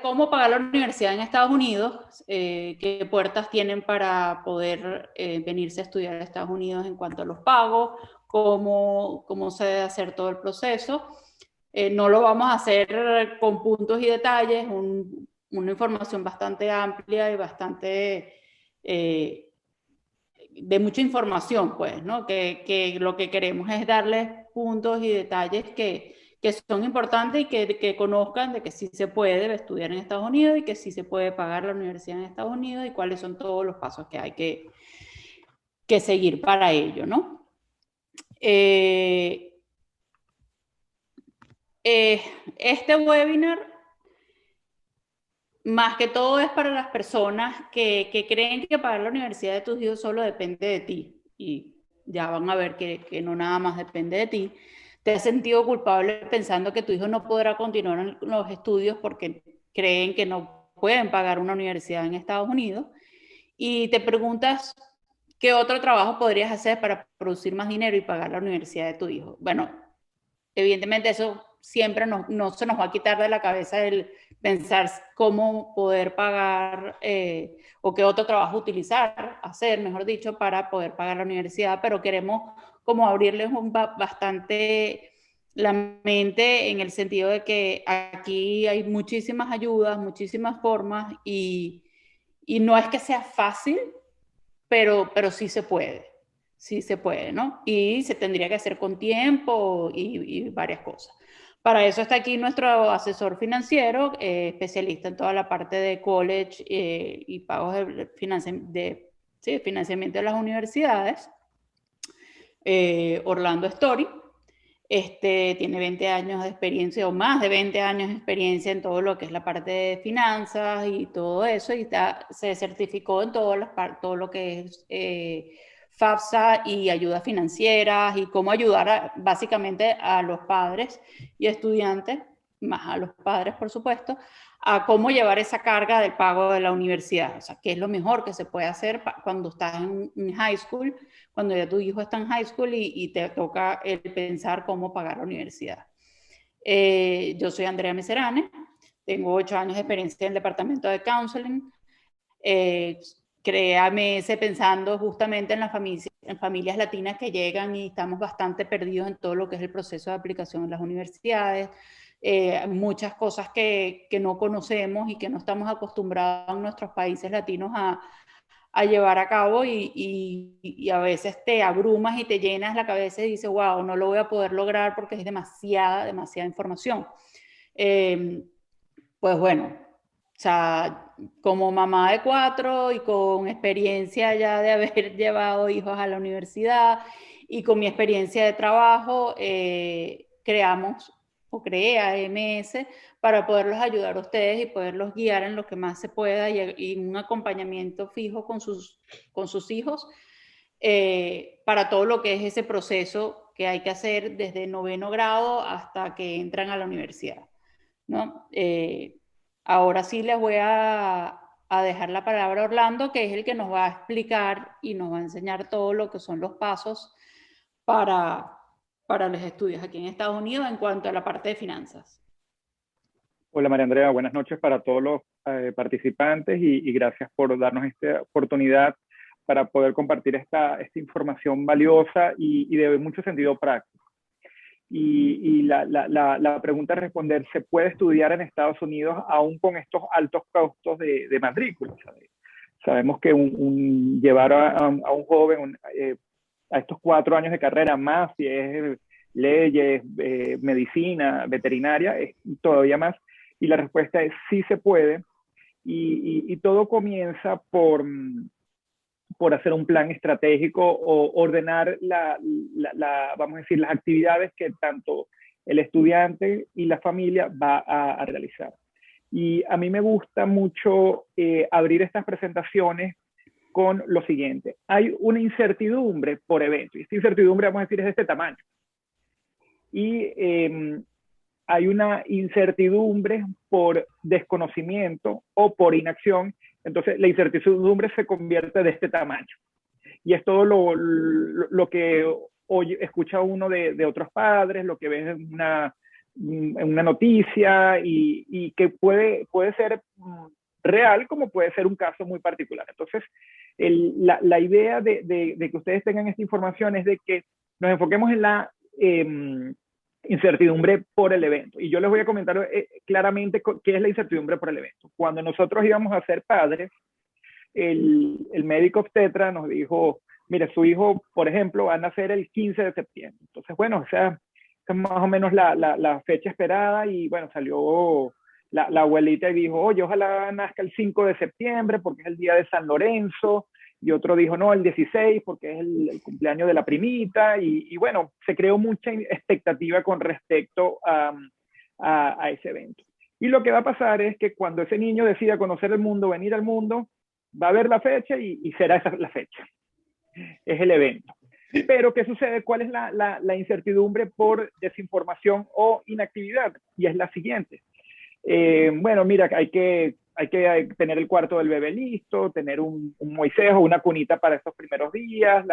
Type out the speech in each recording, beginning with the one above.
cómo pagar la universidad en Estados Unidos, qué puertas tienen para poder venirse a estudiar a Estados Unidos en cuanto a los pagos, cómo se debe hacer todo el proceso. No lo vamos a hacer con puntos y detalles, una información bastante amplia y bastante de mucha información, pues, ¿no? Que lo que queremos es darles puntos y detalles que son importantes y que conozcan de que sí se puede estudiar en Estados Unidos y que sí se puede pagar la universidad en Estados Unidos y cuáles son todos los pasos que hay que seguir para ello, ¿no? Este webinar, más que todo, es para las personas que creen que pagar la universidad de tus hijos solo depende de ti. Y ya van a ver que no nada más depende de ti. Te has sentido culpable pensando que tu hijo no podrá continuar en los estudios porque creen que no pueden pagar una universidad en Estados Unidos. Y te preguntas qué otro trabajo podrías hacer para producir más dinero y pagar la universidad de tu hijo. Bueno, evidentemente eso siempre no se nos va a quitar de la cabeza el pensar cómo poder pagar o qué otro trabajo utilizar, hacer, mejor dicho, para poder pagar la universidad, pero queremos como abrirles bastante la mente en el sentido de que aquí hay muchísimas ayudas, muchísimas formas y no es que sea fácil, pero sí se puede, ¿no? Y se tendría que hacer con tiempo y varias cosas. Para eso está aquí nuestro asesor financiero, especialista en toda la parte de college y pagos de financiamiento de las universidades, Orlando Story. Tiene 20 años de experiencia o más de 20 años de experiencia en todo lo que es la parte de finanzas y todo eso, y se certificó en todo lo que es FAFSA y ayudas financieras y cómo ayudar básicamente a los padres y estudiantes, más a los padres por supuesto, a cómo llevar esa carga del pago de la universidad, o sea, qué es lo mejor que se puede hacer cuando estás en high school, cuando ya tu hijo está en high school y te toca el pensar cómo pagar la universidad. Yo soy Andrea Meserane, tengo 8 años de experiencia en el departamento de counseling. Creé AMS pensando justamente en familias latinas que llegan y estamos bastante perdidos en todo lo que es el proceso de aplicación en las universidades. Muchas cosas que no conocemos y que no estamos acostumbrados en nuestros países latinos a llevar a cabo y a veces te abrumas y te llenas la cabeza y dices, wow, no lo voy a poder lograr porque es demasiada información. Pues bueno, o sea, como mamá de 4 y con experiencia ya de haber llevado hijos a la universidad y con mi experiencia de trabajo, creamos o creé AMS para poderlos ayudar a ustedes y poderlos guiar en lo que más se pueda y un acompañamiento fijo con sus hijos para todo lo que es ese proceso que hay que hacer desde 9º grado hasta que entran a la universidad, ¿no? Ahora sí les voy a dejar la palabra a Orlando, que es el que nos va a explicar y nos va a enseñar todo lo que son los pasos para, para los estudios aquí en Estados Unidos en cuanto a la parte de finanzas. Hola María Andrea, buenas noches para todos los participantes y gracias por darnos esta oportunidad para poder compartir esta información valiosa y de mucho sentido práctico. Y la pregunta a responder, ¿se puede estudiar en Estados Unidos aún con estos altos costos de matrícula? Sabemos que llevar a un joven a estos 4 años de carrera más, si es leyes, medicina, veterinaria, es todavía más. Y la respuesta es sí se puede. Y todo comienza por hacer un plan estratégico o ordenar vamos a decir, las actividades que tanto el estudiante y la familia va a realizar. Y a mí me gusta mucho abrir estas presentaciones con lo siguiente. Hay una incertidumbre por evento. Y esta incertidumbre, vamos a decir, es de este tamaño. Y hay una incertidumbre por desconocimiento o por inacción. Entonces, la incertidumbre se convierte de este tamaño. Y es todo lo que escucha uno de otros padres, lo que ves en una noticia y que puede ser real como puede ser un caso muy particular. Entonces, la idea de que ustedes tengan esta información es de que nos enfoquemos en la incertidumbre por el evento. Y yo les voy a comentar claramente qué es la incertidumbre por el evento. Cuando nosotros íbamos a ser padres, el médico obstetra nos dijo, mire, su hijo, por ejemplo, va a nacer el 15 de septiembre. Entonces, bueno, o sea, es más o menos la fecha esperada y bueno, salió la abuelita y dijo, oye, ojalá nazca el 5 de septiembre porque es el día de San Lorenzo, y otro dijo, no, el 16 porque es el cumpleaños de la primita, y bueno, se creó mucha expectativa con respecto a ese evento. Y lo que va a pasar es que cuando ese niño decida conocer el mundo, venir al mundo, va a ver la fecha y será esa la fecha. Es el evento. Pero, ¿qué sucede? ¿Cuál es la incertidumbre por desinformación o inactividad? Y es la siguiente. Bueno, mira, hay que tener el cuarto del bebé listo, tener un Moisés o una cunita para estos primeros días,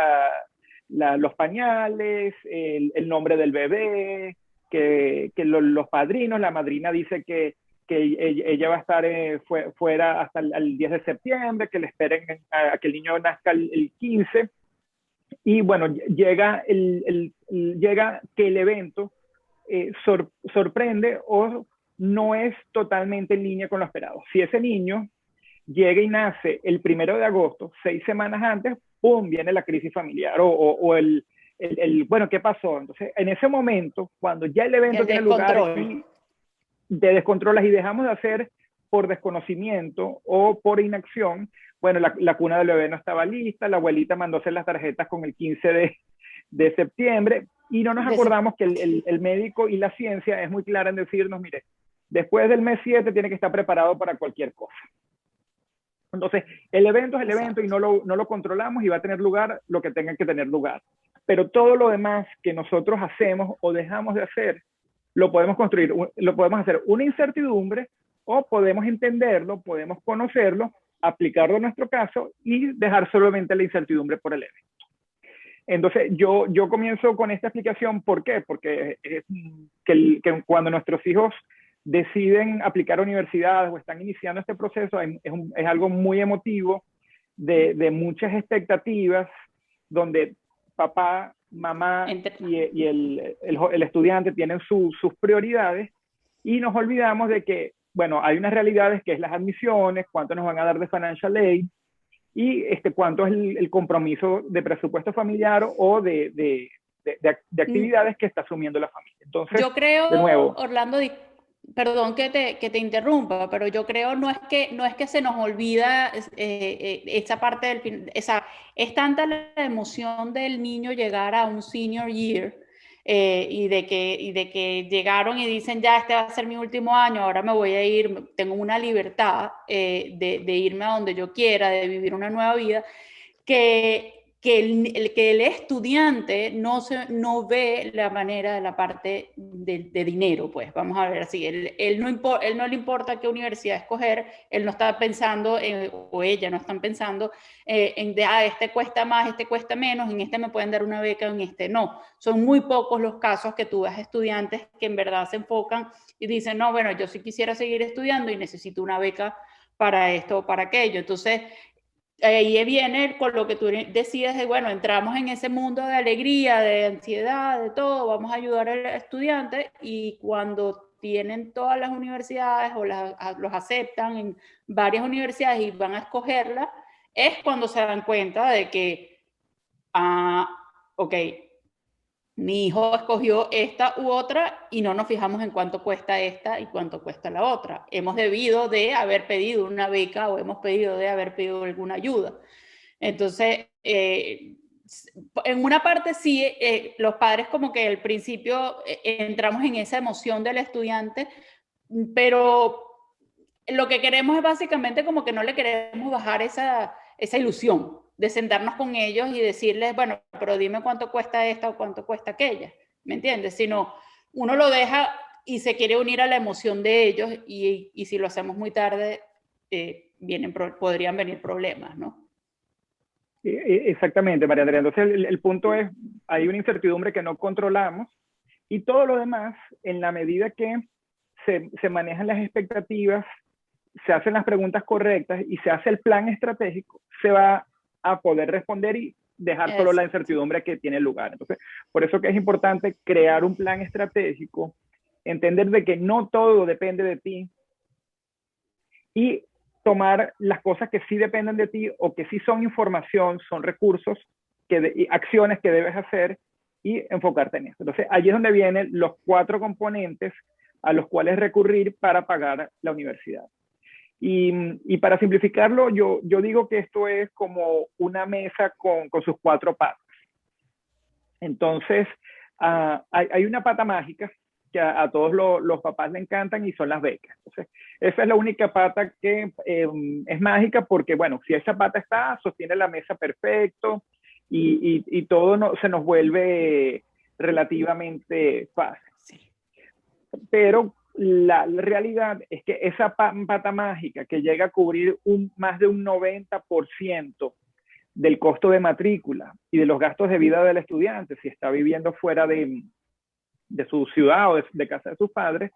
los pañales, el nombre del bebé, que los padrinos, la madrina dice que ella va a estar fuera hasta el 10 de septiembre, que le esperen a que el niño nazca el 15. Y bueno, llega que el evento sorprende o no es totalmente en línea con lo esperado. Si ese niño llega y nace el 1 de agosto, 6 semanas antes, ¡pum!, viene la crisis familiar o bueno, ¿qué pasó? Entonces, en ese momento, cuando ya el evento tiene lugar y te descontrolas y dejamos de hacer por desconocimiento o por inacción, bueno, la cuna del bebé no estaba lista, la abuelita mandó hacer las tarjetas con el 15 de septiembre y no nos acordamos que el médico y la ciencia es muy clara en decirnos, mire, después del mes 7 tiene que estar preparado para cualquier cosa. Entonces, el evento es el evento y no lo controlamos y va a tener lugar lo que tenga que tener lugar. Pero todo lo demás que nosotros hacemos o dejamos de hacer, lo podemos construir, lo podemos hacer una incertidumbre o podemos entenderlo, podemos conocerlo, aplicarlo en nuestro caso y dejar solamente la incertidumbre por el evento. Entonces, yo comienzo con esta explicación. ¿Por qué? Porque que cuando nuestros hijos deciden aplicar a universidades o están iniciando este proceso, es algo muy emotivo, de muchas expectativas, donde papá, mamá y el estudiante tienen sus prioridades y nos olvidamos de que, bueno, hay unas realidades que es las admisiones, cuánto nos van a dar de financial aid y cuánto es el compromiso de presupuesto familiar o de actividades que está asumiendo la familia. Entonces, yo creo, de nuevo, Orlando, perdón que te interrumpa, pero yo creo no es que se nos olvida esa parte del fin, es tanta la emoción del niño llegar a un senior year y de que llegaron y dicen, ya, este va a ser mi último año, ahora me voy a ir, tengo una libertad de irme a donde yo quiera, de vivir una nueva vida, que el estudiante no ve la manera de la parte de dinero, pues vamos a ver así, él no le importa qué universidad escoger, él no está pensando, o ella no están pensando este cuesta más, este cuesta menos, en este me pueden dar una beca, en este no. Son muy pocos los casos que tú ves estudiantes que en verdad se enfocan y dicen, no, bueno, yo sí quisiera seguir estudiando y necesito una beca para esto o para aquello. Entonces, ahí viene con lo que tú decías de, bueno, entramos en ese mundo de alegría, de ansiedad, de todo, vamos a ayudar al estudiante y cuando tienen todas las universidades o los aceptan en varias universidades y van a escogerla, es cuando se dan cuenta de que, ok, mi hijo escogió esta u otra y no nos fijamos en cuánto cuesta esta y cuánto cuesta la otra. Hemos debido de haber pedido una beca o hemos pedido de haber pedido alguna ayuda. Entonces, en una parte sí, los padres como que al principio entramos en esa emoción del estudiante, pero lo que queremos es básicamente como que no le queremos bajar esa ilusión de sentarnos con ellos y decirles, bueno, pero dime cuánto cuesta esta o cuánto cuesta aquella, ¿me entiendes? Sino uno lo deja y se quiere unir a la emoción de ellos y si lo hacemos muy tarde, podrían venir problemas, ¿no? Exactamente, María Andrea. Entonces, el punto es, hay una incertidumbre que no controlamos Y todo lo demás, en la medida que se manejan las expectativas, se hacen las preguntas correctas y se hace el plan estratégico, se va a poder responder y dejar solo la incertidumbre que tiene lugar. Entonces, por eso que es importante crear un plan estratégico, entender de que no todo depende de ti y tomar las cosas que sí dependen de ti o que sí son información, son recursos, acciones que debes hacer y enfocarte en eso. Entonces, allí es donde vienen los 4 componentes a los cuales recurrir para pagar la universidad. Y para simplificarlo, yo digo que esto es como una mesa con sus 4 patas. Entonces, hay una pata mágica que a todos los papás le encantan y son las becas. Entonces, esa es la única pata que es mágica porque, bueno, si esa pata está, sostiene la mesa perfecto y todo se nos vuelve relativamente fácil. Sí. Pero la realidad es que esa pata mágica que llega a cubrir más de un 90% del costo de matrícula y de los gastos de vida del estudiante, si está viviendo fuera de su ciudad o de casa de sus padres,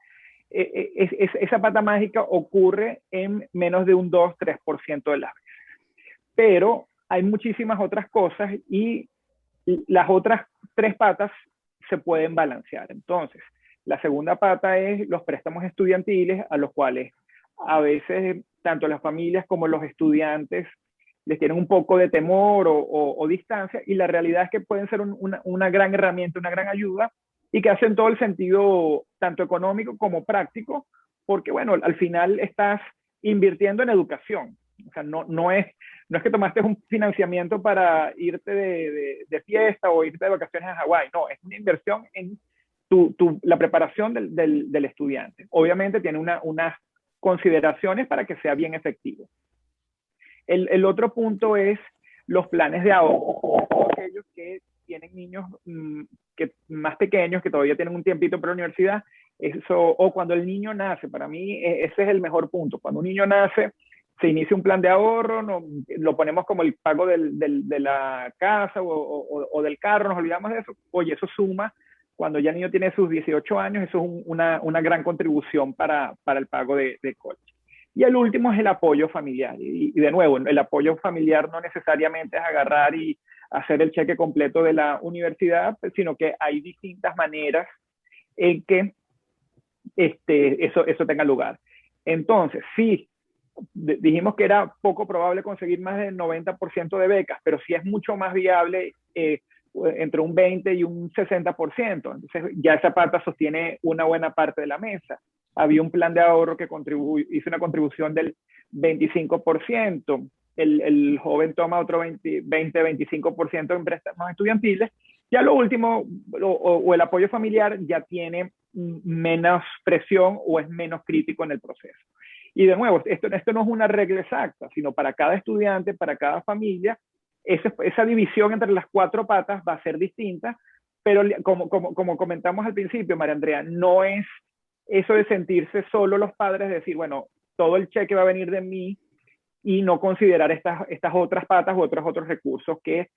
esa pata mágica ocurre en menos de un 2-3% de las veces. Pero hay muchísimas otras cosas y las otras 3 patas se pueden balancear. Entonces, la segunda pata es los préstamos estudiantiles, a los cuales a veces tanto las familias como los estudiantes les tienen un poco de temor o distancia, y la realidad es que pueden ser una gran herramienta, una gran ayuda, y que hacen todo el sentido, tanto económico como práctico, porque, bueno, al final estás invirtiendo en educación. O sea, no es que tomaste un financiamiento para irte de fiesta o irte de vacaciones a Hawái, no, es una inversión en la preparación del estudiante. Obviamente tiene unas consideraciones para que sea bien efectivo. El otro punto es los planes de ahorro. Todos aquellos que tienen niños más pequeños, que todavía tienen un tiempito para la universidad, o cuando el niño nace, para mí ese es el mejor punto. Cuando un niño nace, se inicia un plan de ahorro, lo ponemos como el pago de la casa o del carro, nos olvidamos de eso. Oye, eso suma. Cuando ya el niño tiene sus 18 años, eso es una gran contribución para el pago de coche. Y el último es el apoyo familiar. Y de nuevo, el apoyo familiar no necesariamente es agarrar y hacer el cheque completo de la universidad, sino que hay distintas maneras en que eso tenga lugar. Entonces, sí, dijimos que era poco probable conseguir más del 90% de becas, pero sí es mucho más viable entre un 20 y un 60%. Entonces, ya esa pata sostiene una buena parte de la mesa. Había un plan de ahorro que hizo una contribución del 25%. El joven toma otro 20-25% en préstamos estudiantiles. Ya lo último, o el apoyo familiar, ya tiene menos presión o es menos crítico en el proceso. Y de nuevo, esto no es una regla exacta, sino para cada estudiante, para cada familia, esa división entre las 4 patas va a ser distinta, pero como comentamos al principio, María Andrea, no es eso de sentirse solo los padres, decir, bueno, todo el cheque va a venir de mí, y no considerar estas otras patas u otros recursos que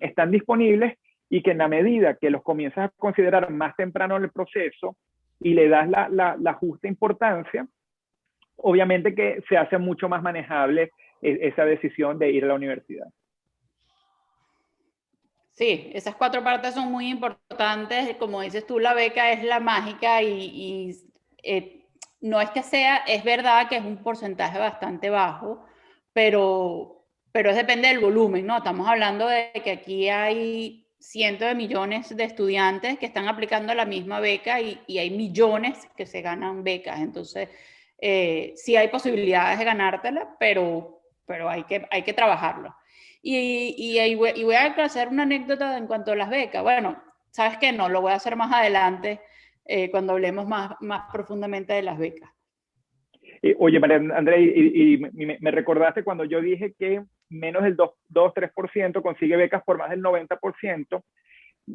están disponibles, y que en la medida que los comienzas a considerar más temprano en el proceso y le das la justa importancia, obviamente que se hace mucho más manejable esa decisión de ir a la universidad. Sí, esas 4 partes son muy importantes. Como dices tú, la beca es la mágica y no es que sea, es verdad que es un porcentaje bastante bajo, pero depende del volumen, ¿no? Estamos hablando de que aquí hay cientos de millones de estudiantes que están aplicando la misma beca y hay millones que se ganan becas. Entonces, sí hay posibilidades de ganártela, pero hay que trabajarlo. Y voy a hacer una anécdota en cuanto a las becas. Bueno, ¿sabes qué? No, lo voy a hacer más adelante cuando hablemos más profundamente de las becas. Oye, María Andrea, me recordaste cuando yo dije que menos del 2-3% consigue becas por más del 90%.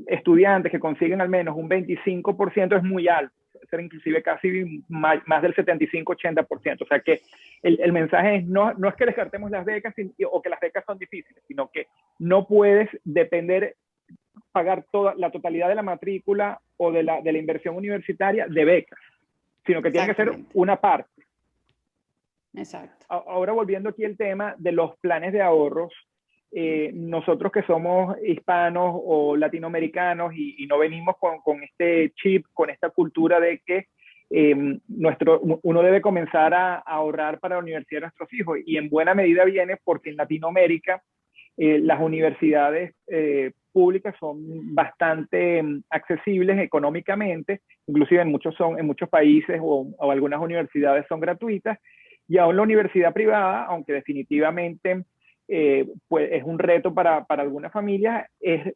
Estudiantes que consiguen al menos un 25% es muy alto, ser inclusive casi más del 75-80%. O sea que el mensaje es no es que descartemos las becas o que las becas son difíciles, sino que no puedes depender pagar toda la totalidad de la matrícula o de la inversión universitaria de becas, sino que tiene que ser una parte. Exacto. Ahora volviendo aquí al tema de los planes de ahorros, nosotros que somos hispanos o latinoamericanos y no venimos con este chip, con esta cultura de que uno debe comenzar a ahorrar para la universidad de nuestros hijos, y en buena medida viene porque en Latinoamérica las universidades públicas son bastante accesibles económicamente, inclusive en muchos países o algunas universidades son gratuitas, y aún la universidad privada, aunque definitivamente pues es un reto para algunas familias, es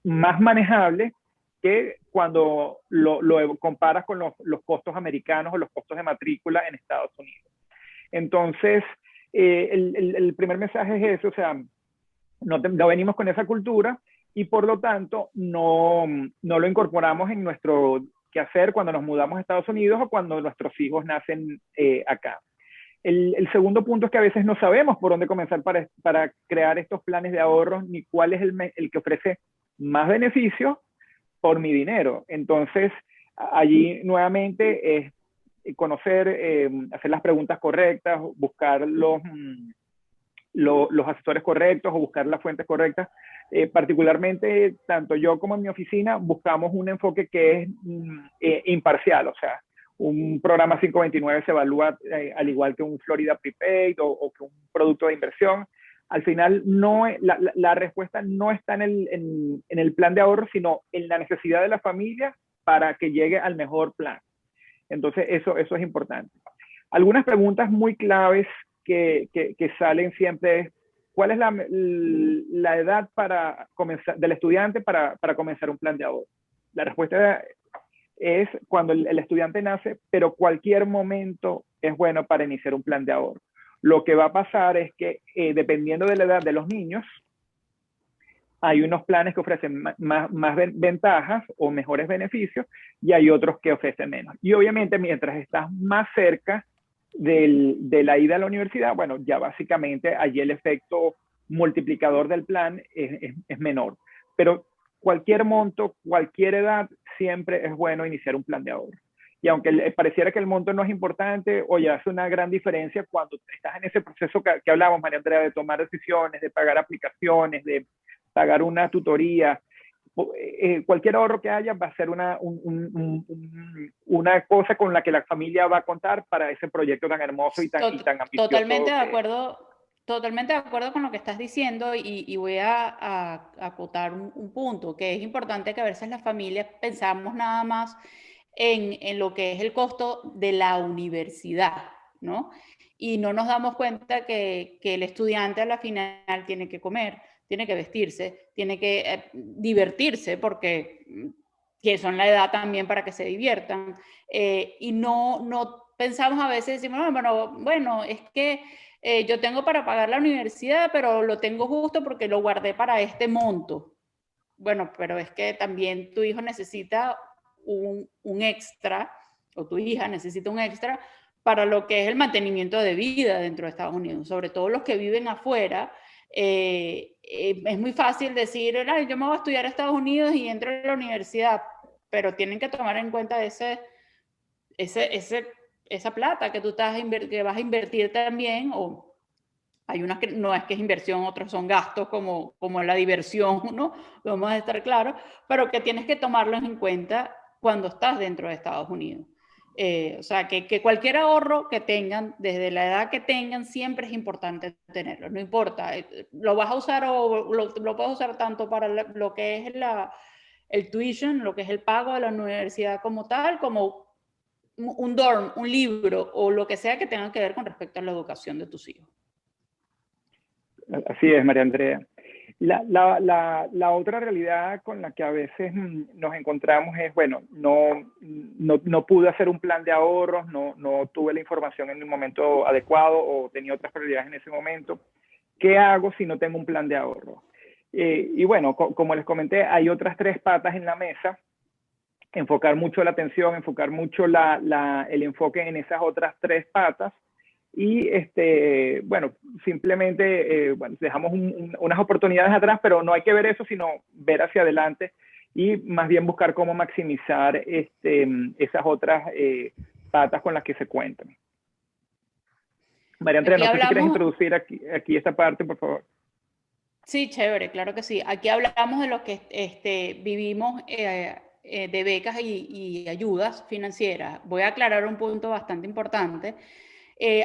más manejable que cuando lo comparas con los costos americanos o los costos de matrícula en Estados Unidos. Entonces, el primer mensaje es eso, o sea, no venimos con esa cultura y por lo tanto no lo incorporamos en nuestro quehacer cuando nos mudamos a Estados Unidos o cuando nuestros hijos nacen acá. El segundo punto es que a veces no sabemos por dónde comenzar para crear estos planes de ahorros, ni cuál es el que ofrece más beneficios por mi dinero. Entonces, allí nuevamente es conocer, hacer las preguntas correctas, buscar los asesores correctos o buscar las fuentes correctas. Particularmente, tanto yo como en mi oficina buscamos un enfoque que es imparcial, o sea, un programa 529 se evalúa al igual que un Florida Prepaid o que un producto de inversión. Al final, la respuesta no está en el plan de ahorro, sino en la necesidad de la familia para que llegue al mejor plan. Entonces, eso es importante. Algunas preguntas muy claves que salen siempre es, ¿cuál es la edad del estudiante para comenzar un plan de ahorro? La respuesta es cuando el estudiante nace, pero cualquier momento es bueno para iniciar un plan de ahorro. Lo que va a pasar es que dependiendo de la edad de los niños, hay unos planes que ofrecen más ventajas o mejores beneficios y hay otros que ofrecen menos. Y obviamente mientras estás más cerca de la ida a la universidad, bueno, ya básicamente allí el efecto multiplicador del plan es menor. Pero cualquier monto, cualquier edad, siempre es bueno iniciar un plan de ahorro. Y aunque pareciera que el monto no es importante, oye, hace una gran diferencia cuando estás en ese proceso que hablamos, María Andrea, de tomar decisiones, de pagar aplicaciones, de pagar una tutoría. Cualquier ahorro que haya va a ser una cosa con la que la familia va a contar para ese proyecto tan hermoso y tan ambicioso. Totalmente de acuerdo con lo que estás diciendo y voy a acotar un punto, que es importante que a veces las familias pensamos nada más en lo que es el costo de la universidad, ¿no? Y no nos damos cuenta que el estudiante a la final tiene que comer, tiene que vestirse, tiene que divertirse, porque que son la edad también para que se diviertan. Y no pensamos a veces, decimos, bueno, es que yo tengo para pagar la universidad, pero lo tengo justo porque lo guardé para este monto. Bueno, pero es que también tu hijo necesita un extra, o tu hija necesita un extra para lo que es el mantenimiento de vida dentro de Estados Unidos, sobre todo los que viven afuera. Es muy fácil decir, yo me voy a estudiar a Estados Unidos y entro a la universidad, pero tienen que tomar en cuenta esa plata que tú que vas a invertir también, o hay unas que no es que es inversión, otros son gastos como la diversión, ¿no? Vamos a estar claros, pero que tienes que tomarlos en cuenta cuando estás dentro de Estados Unidos. O sea, que cualquier ahorro que tengan, desde la edad que tengan, siempre es importante tenerlo. No importa, lo vas a usar o lo puedes usar tanto para lo que es el tuition, lo que es el pago de la universidad como tal, como un dorm, un libro o lo que sea que tenga que ver con respecto a la educación de tus hijos. Así es, María Andrea. La otra realidad con la que a veces nos encontramos es, bueno, no pude hacer un plan de ahorros, no tuve la información en el momento adecuado o tenía otras prioridades en ese momento. ¿Qué hago si no tengo un plan de ahorro? Y bueno, como les comenté, hay otras 3 patas en la mesa. Enfocar mucho la atención, enfocar mucho el enfoque en esas otras 3 patas y bueno, simplemente bueno, dejamos unas oportunidades atrás, pero no hay que ver eso, sino ver hacia adelante y más bien buscar cómo maximizar esas otras patas con las que se cuentan. María Andrea, Aquí no sé si quieres hablamos, introducir aquí esta parte, por favor. sí, chévere, claro que sí. Aquí hablamos de lo que vivimos de becas y ayudas financieras. Voy a aclarar un punto bastante importante.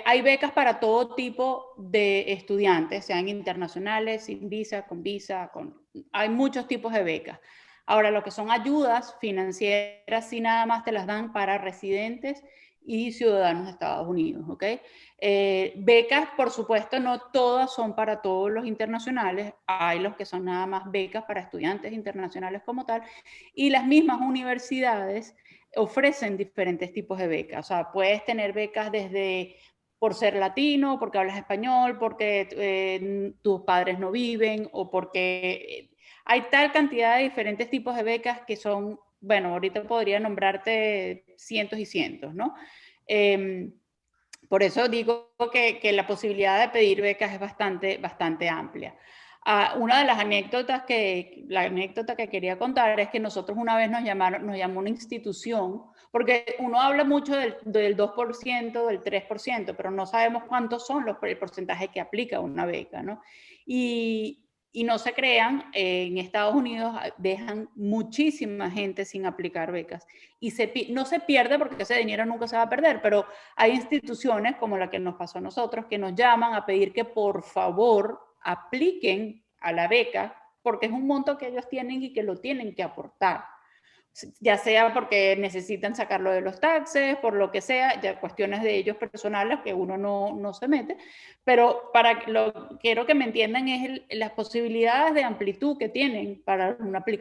Hay becas para todo tipo de estudiantes, sean internacionales, sin visa, con visa, hay muchos tipos de becas. Ahora, lo que son ayudas financieras, sí nada más te las dan para residentes y ciudadanos de Estados Unidos, ¿ok? Becas, por supuesto, no todas son para todos los internacionales, hay los que son nada más becas para estudiantes internacionales como tal, y las mismas universidades ofrecen diferentes tipos de becas. O sea, puedes tener becas desde por ser latino, porque hablas español, porque tus padres no viven o porque hay tal cantidad de diferentes tipos de becas que son, bueno, ahorita podría nombrarte cientos y cientos, ¿no? Eh, por eso digo que la posibilidad de pedir becas es bastante amplia. Una de las la anécdota que quería contar es que nosotros una vez nos llamó una institución, porque uno habla mucho del 2%, del 3%, pero no sabemos cuántos son el porcentaje que aplica una beca, ¿no? Y no se crean, en Estados Unidos dejan muchísima gente sin aplicar becas. Y no se pierde porque ese dinero nunca se va a perder, pero hay instituciones como la que nos pasó a nosotros que nos llaman a pedir que por favor apliquen a la beca porque es un monto que ellos tienen y que lo tienen que aportar. Ya sea porque necesitan sacarlo de los taxes, por lo que sea, ya cuestiones de ellos personales que uno no se mete, pero quiero que me entiendan es las posibilidades de amplitud que tienen para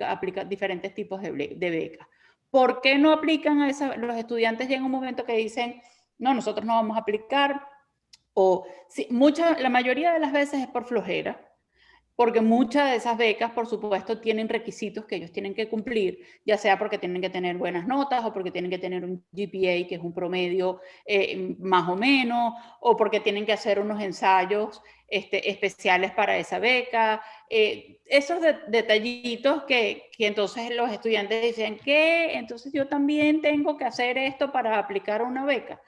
aplicar diferentes tipos de becas. ¿Por qué no aplican los estudiantes llegan un momento que dicen, no, nosotros no vamos a aplicar? O la mayoría de las veces es por flojera, porque muchas de esas becas, por supuesto, tienen requisitos que ellos tienen que cumplir, ya sea porque tienen que tener buenas notas o porque tienen que tener un GPA, que es un promedio más o menos, o porque tienen que hacer unos ensayos especiales para esa beca. Esos detallitos que entonces los estudiantes dicen, ¿qué? Entonces yo también tengo que hacer esto para aplicar una beca.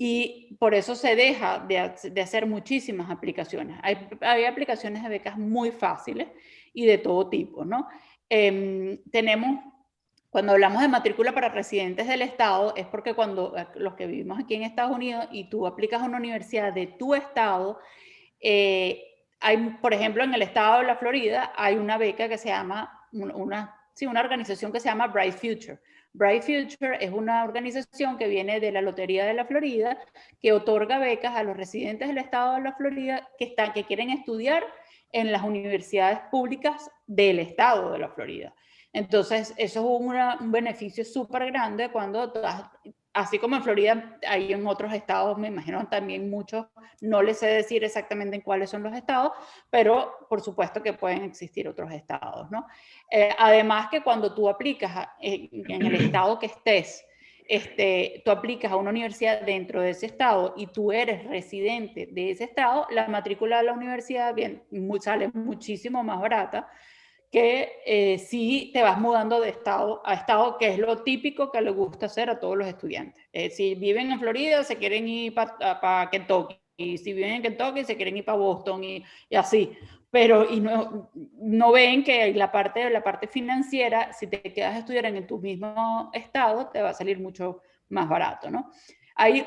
Y por eso se deja de hacer muchísimas aplicaciones. Hay aplicaciones de becas muy fáciles y de todo tipo, ¿no? Cuando hablamos de matrícula para residentes del estado, es porque cuando los que vivimos aquí en Estados Unidos y tú aplicas a una universidad de tu estado, por ejemplo, en el estado de la Florida hay una beca que se llama, una organización que se llama Bright Future. Bright Future es una organización que viene de la Lotería de la Florida, que otorga becas a los residentes del estado de la Florida que quieren estudiar en las universidades públicas del estado de la Florida. Entonces, eso es un beneficio súper grande cuando, así como en Florida, hay en otros estados, me imagino también muchos, no les sé decir exactamente en cuáles son los estados, pero por supuesto que pueden existir otros estados, ¿no? Además que cuando tú aplicas en el estado que estés, tú aplicas a una universidad dentro de ese estado y tú eres residente de ese estado, la matrícula de la universidad sale muchísimo más barata que si te vas mudando de estado a estado, que es lo típico que le gusta hacer a todos los estudiantes. Si viven en Florida, se quieren ir para Kentucky, y si viven en Kentucky, se quieren ir para Boston, y así. Pero no ven que la parte financiera, si te quedas a estudiar en tu mismo estado, te va a salir mucho más barato, ¿no? Hay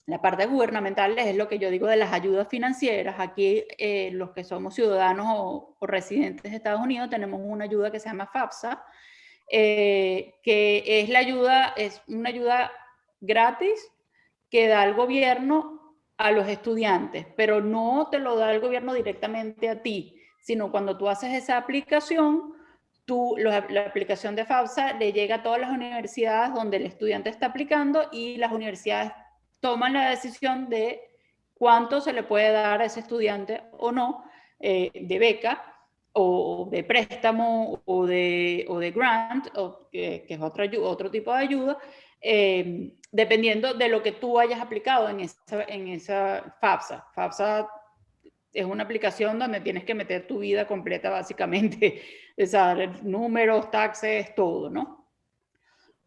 la parte gubernamental es lo que yo digo de las ayudas financieras. Aquí los que somos ciudadanos o residentes de Estados Unidos tenemos una ayuda que se llama FAFSA, que es una ayuda gratis que da el gobierno a los estudiantes, pero no te lo da el gobierno directamente a ti, sino cuando tú haces esa aplicación, la aplicación de FAFSA le llega a todas las universidades donde el estudiante está aplicando y las universidades toman la decisión de cuánto se le puede dar a ese estudiante o no de beca o de préstamo o de grant, que es otro tipo de ayuda, dependiendo de lo que tú hayas aplicado en esa FAFSA. FAFSA es una aplicación donde tienes que meter tu vida completa básicamente, o sea, números, taxes, todo, ¿no?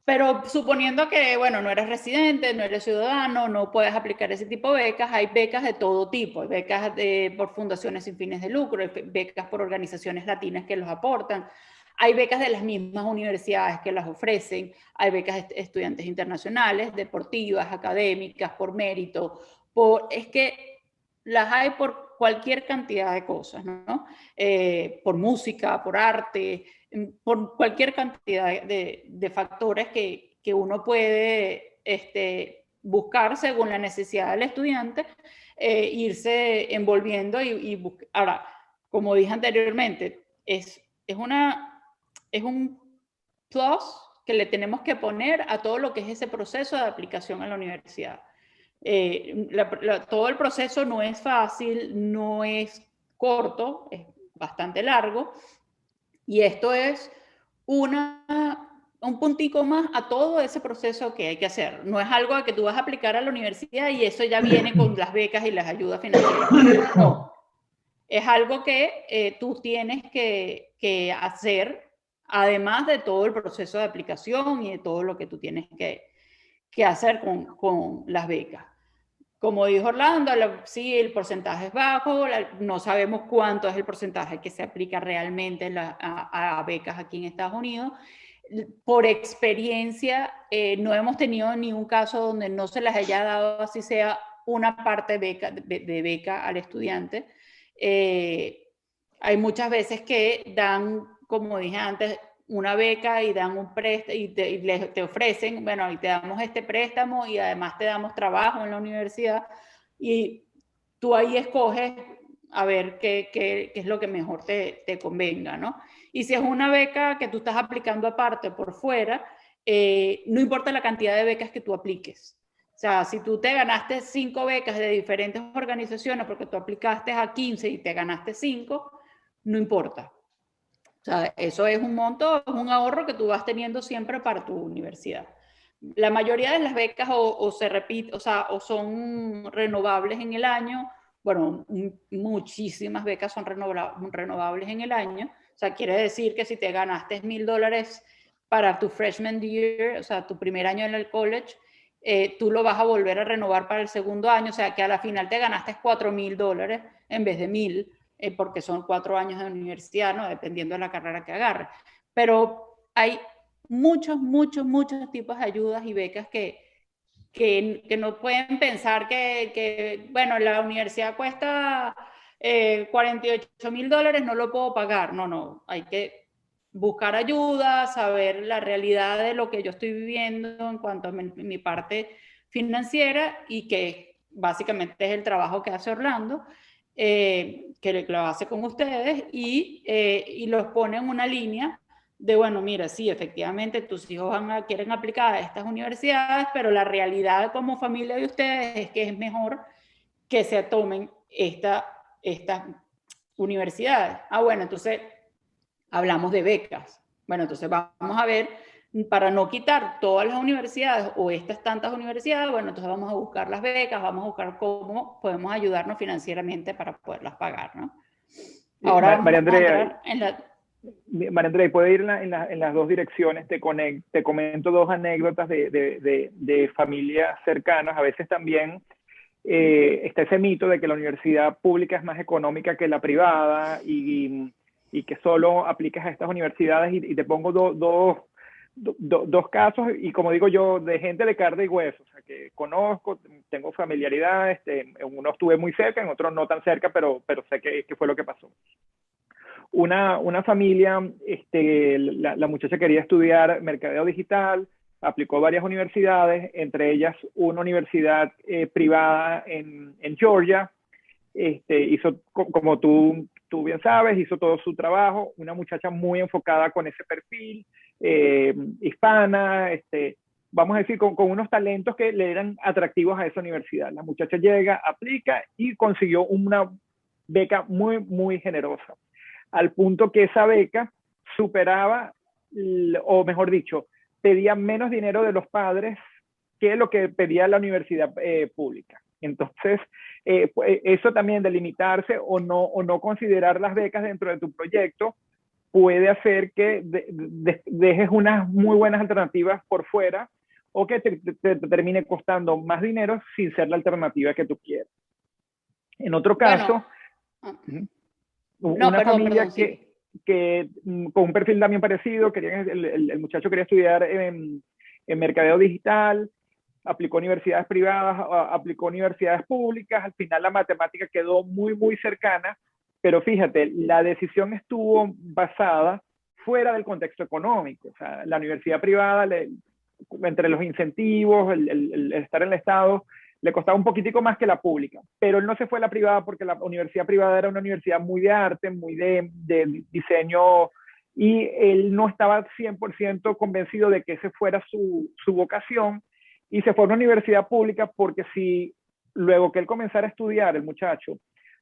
Pero suponiendo que, bueno, no eres residente, no eres ciudadano, no puedes aplicar ese tipo de becas, hay becas de todo tipo, hay becas por fundaciones sin fines de lucro, hay becas por organizaciones latinas que los aportan, hay becas de las mismas universidades que las ofrecen, hay becas de estudiantes internacionales, deportivas, académicas, por mérito, es que las hay por cualquier cantidad de cosas, ¿no? Por música, por arte, por cualquier cantidad de factores que uno puede buscar según la necesidad del estudiante, irse envolviendo ahora, como dije anteriormente, es un plus que le tenemos que poner a todo lo que es ese proceso de aplicación a la universidad. Todo el proceso no es fácil, no es corto, es bastante largo, y esto es un puntico más a todo ese proceso que hay que hacer. No es algo que tú vas a aplicar a la universidad y eso ya viene con las becas y las ayudas financieras. No, es algo que tú tienes que hacer, además de todo el proceso de aplicación y de todo lo que tú tienes que hacer con las becas. Como dijo Orlando, sí, el porcentaje es bajo, no sabemos cuánto es el porcentaje que se aplica realmente a becas aquí en Estados Unidos. Por experiencia, no hemos tenido ni un caso donde no se les haya dado, así sea, una parte de beca al estudiante. Hay muchas veces que dan, como dije antes, una beca y dan un préstamo y te ofrecen, bueno, y te damos este préstamo y además te damos trabajo en la universidad y tú ahí escoges a ver qué es lo que mejor te convenga, ¿no? Y si es una beca que tú estás aplicando aparte por fuera, no importa la cantidad de becas que tú apliques. O sea, si tú te ganaste 5 becas de diferentes organizaciones porque tú aplicaste a 15 y te ganaste 5, no importa. O sea, eso es un monto, es un ahorro que tú vas teniendo siempre para tu universidad. La mayoría de las becas o se repite, o sea, o son renovables en el año. Bueno, muchísimas becas son renovables en el año. O sea, quiere decir que si te ganaste $1,000 para tu freshman year, o sea, tu primer año en el college, tú lo vas a volver a renovar para el segundo año. O sea, que a la final te ganaste $4,000 en vez de 1,000. Porque son 4 años de universidad, ¿no? Dependiendo de la carrera que agarres. Pero hay muchos tipos de ayudas y becas que no pueden pensar bueno, la universidad cuesta $48,000, no lo puedo pagar. No, hay que buscar ayuda, saber la realidad de lo que yo estoy viviendo en cuanto a mi parte financiera y que básicamente es el trabajo que hace Orlando. Que lo hace con ustedes y los pone en una línea de, bueno, mira, sí, efectivamente tus hijos quieren aplicar a estas universidades, pero la realidad como familia de ustedes es que es mejor que se tomen estas universidades. Bueno, entonces hablamos de becas. Bueno, entonces vamos a ver, para no quitar todas las universidades o estas tantas universidades, bueno, entonces vamos a buscar las becas, vamos a buscar cómo podemos ayudarnos financieramente para poderlas pagar, ¿no? Ahora María vamos a Andrea, entrar en la... María Andrea, puede ir en las dos direcciones. Te comento dos anécdotas de familias cercanas. A veces también está ese mito de que la universidad pública es más económica que la privada y que solo aplicas a estas universidades. Y te pongo dos casos, y como digo yo, de gente de carne y hueso, o sea, que conozco, tengo familiaridad, en uno estuve muy cerca, en otros no tan cerca, pero sé que fue lo que pasó. Una familia, la muchacha quería estudiar mercadeo digital, aplicó a varias universidades, entre ellas una universidad privada en Georgia. Hizo, como tú bien sabes, hizo todo su trabajo, una muchacha muy enfocada con ese perfil, hispana, vamos a decir, con unos talentos que le eran atractivos a esa universidad. La muchacha llega, aplica y consiguió una beca muy generosa, al punto que esa beca superaba, o mejor dicho, pedía menos dinero de los padres que lo que pedía la universidad pública. Entonces, eso también de limitarse o no considerar las becas dentro de tu proyecto puede hacer que dejes unas muy buenas alternativas por fuera o que te termine costando más dinero sin ser la alternativa que tú quieres. En otro caso, una familia que con un perfil también parecido, el muchacho quería estudiar en mercadeo digital, aplicó universidades privadas, aplicó universidades públicas, al final la matemática quedó muy, muy cercana, pero fíjate, la decisión estuvo basada fuera del contexto económico. O sea, la universidad privada, entre los incentivos, el estar en el Estado, le costaba un poquitico más que la pública, pero él no se fue a la privada porque la universidad privada era una universidad muy de arte, muy de diseño, y él no estaba 100% convencido de que ese fuera su vocación, y se fue a una universidad pública porque si luego que él comenzara a estudiar, el muchacho,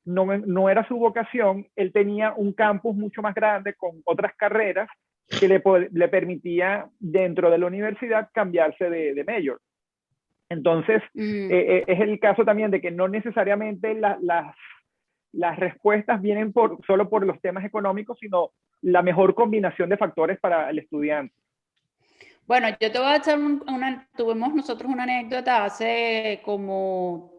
no era su vocación, él tenía un campus mucho más grande con otras carreras que le permitía dentro de la universidad cambiarse de major. Entonces, es el caso también de que no necesariamente las respuestas vienen solo por los temas económicos, sino la mejor combinación de factores para el estudiante. Bueno, yo te voy a echar tuvimos nosotros una anécdota hace como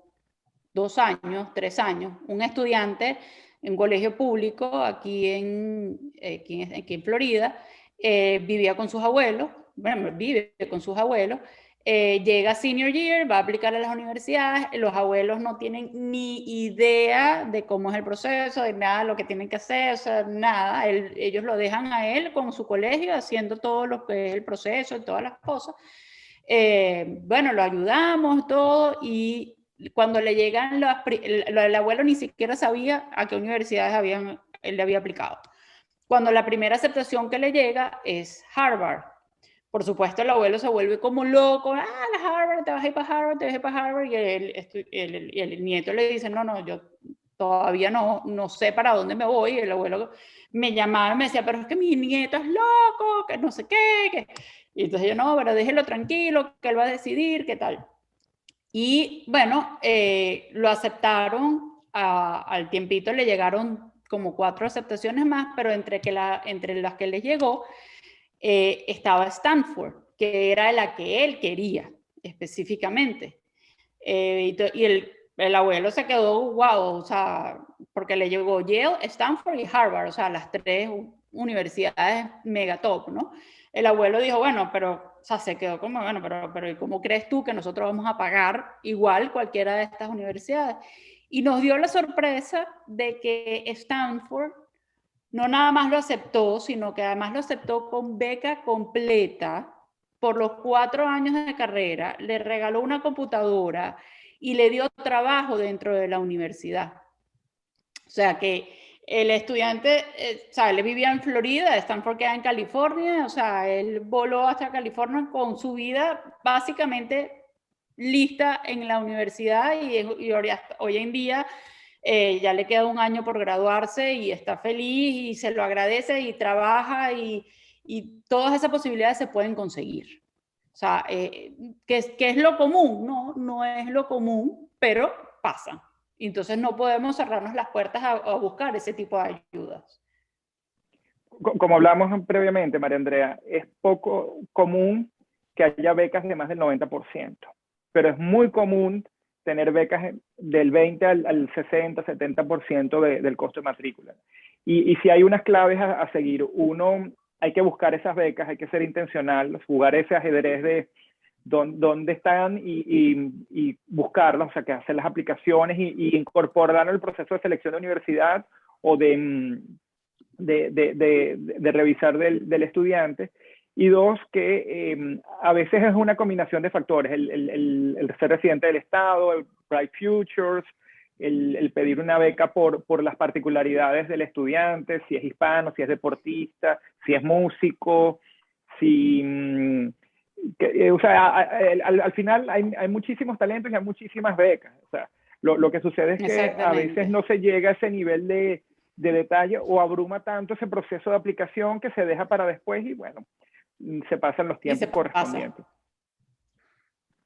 2 años, 3 años, un estudiante en un colegio público aquí en Florida, vivía con sus abuelos, bueno, vive con sus abuelos, llega senior year, va a aplicar a las universidades, los abuelos no tienen ni idea de cómo es el proceso, de nada, lo que tienen que hacer, o sea, nada, ellos lo dejan a él con su colegio haciendo todo lo que es el proceso y todas las cosas. Bueno, lo ayudamos, todo, y cuando le llegan el abuelo ni siquiera sabía a qué universidades él le había aplicado. Cuando la primera aceptación que le llega es Harvard. Por supuesto, el abuelo se vuelve como loco, la Harvard, te vas a ir para Harvard, te vas a ir para Harvard, y el nieto le dice, no, yo todavía no sé para dónde me voy, y el abuelo me llamaba y me decía, pero es que mi nieto es loco, que no sé qué, y entonces yo, no, pero déjelo tranquilo, que él va a decidir, qué tal. Y bueno, lo aceptaron, al tiempito le llegaron como 4 aceptaciones más, pero entre las que les llegó estaba Stanford, que era la que él quería específicamente. Y el abuelo se quedó wow, o sea, porque le llegó Yale, Stanford y Harvard, o sea, las 3 universidades mega top, ¿no? El abuelo dijo, bueno, pero, o sea, se quedó como, bueno, pero ¿cómo crees tú que nosotros vamos a pagar igual cualquiera de estas universidades? Y nos dio la sorpresa de que Stanford no nada más lo aceptó, sino que además lo aceptó con beca completa por los 4 años de carrera, le regaló una computadora y le dio trabajo dentro de la universidad. O sea que el estudiante, o sea, él vivía en Florida, Stanford queda en California, o sea, él voló hasta California con su vida básicamente lista en la universidad y hoy en día ya le queda 1 año por graduarse y está feliz y se lo agradece y trabaja y todas esas posibilidades se pueden conseguir. O sea, que es lo común, no es lo común, pero pasa. Entonces no podemos cerrarnos las puertas a buscar ese tipo de ayudas. Como hablamos previamente, María Andrea, es poco común que haya becas de más del 90%, pero es muy común tener becas del 20 al 60, 70% del costo de matrícula. Y si hay unas claves a seguir, uno, hay que buscar esas becas, hay que ser intencional, jugar ese ajedrez de dónde están y buscarlas, o sea, que hacer las aplicaciones y incorporarlo al proceso de selección de universidad o de revisar del estudiante. Y 2, que a veces es una combinación de factores, el ser residente del Estado, el Bright Futures, el pedir una beca por las particularidades del estudiante, si es hispano, si es deportista, si es músico, o sea, al final hay muchísimos talentos y hay muchísimas becas. O sea, lo que sucede es que a veces no se llega a ese nivel de detalle o abruma tanto ese proceso de aplicación que se deja para después y bueno, se pasan los Y se tiempos correspondientes. pasa.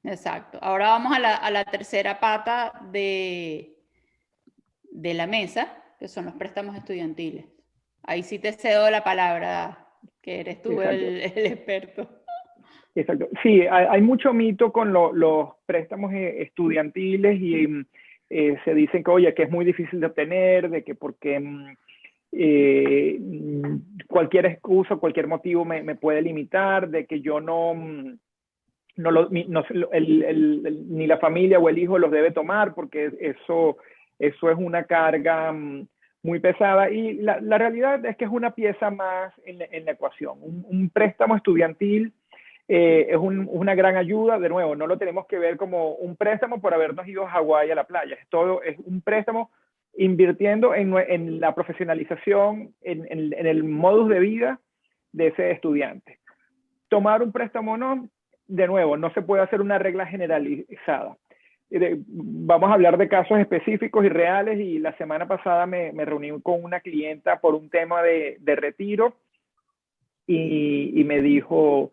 Exacto. Ahora vamos a la tercera pata de la mesa, que son los préstamos estudiantiles. Ahí sí te cedo la palabra, que eres tú Exacto. el experto. Exacto. Sí, hay mucho mito con los préstamos estudiantiles y se dicen que, oye, que es muy difícil de obtener, de que porque cualquier excusa, cualquier motivo me puede limitar, de que yo ni la familia o el hijo los debe tomar porque eso es una carga muy pesada. Y la realidad es que es una pieza más en la ecuación. Un préstamo estudiantil es una gran ayuda. De nuevo, no lo tenemos que ver como un préstamo por habernos ido a Hawái a la playa. Es un préstamo invirtiendo en la profesionalización, en el modus de vida de ese estudiante. Tomar un préstamo no, de nuevo, no se puede hacer una regla generalizada. Vamos a hablar de casos específicos y reales, y la semana pasada me reuní con una clienta por un tema de retiro y me dijo,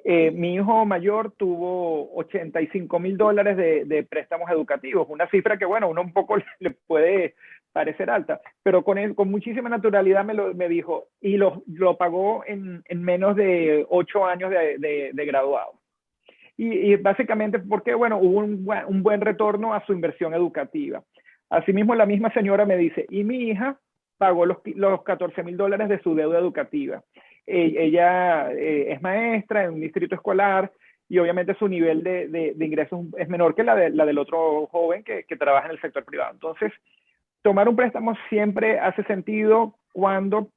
mi hijo mayor tuvo $85,000 de préstamos educativos, una cifra que, bueno, uno un poco le puede parecer alta, pero con muchísima naturalidad me dijo, y lo pagó en menos de 8 años de graduado. Y básicamente porque, bueno, hubo un buen retorno a su inversión educativa. Asimismo, la misma señora me dice, y mi hija pagó los $14,000 de su deuda educativa. Ella es maestra en un distrito escolar y obviamente su nivel de ingresos es menor que la del otro joven que trabaja en el sector privado. Entonces, tomar un préstamo siempre hace sentido cuando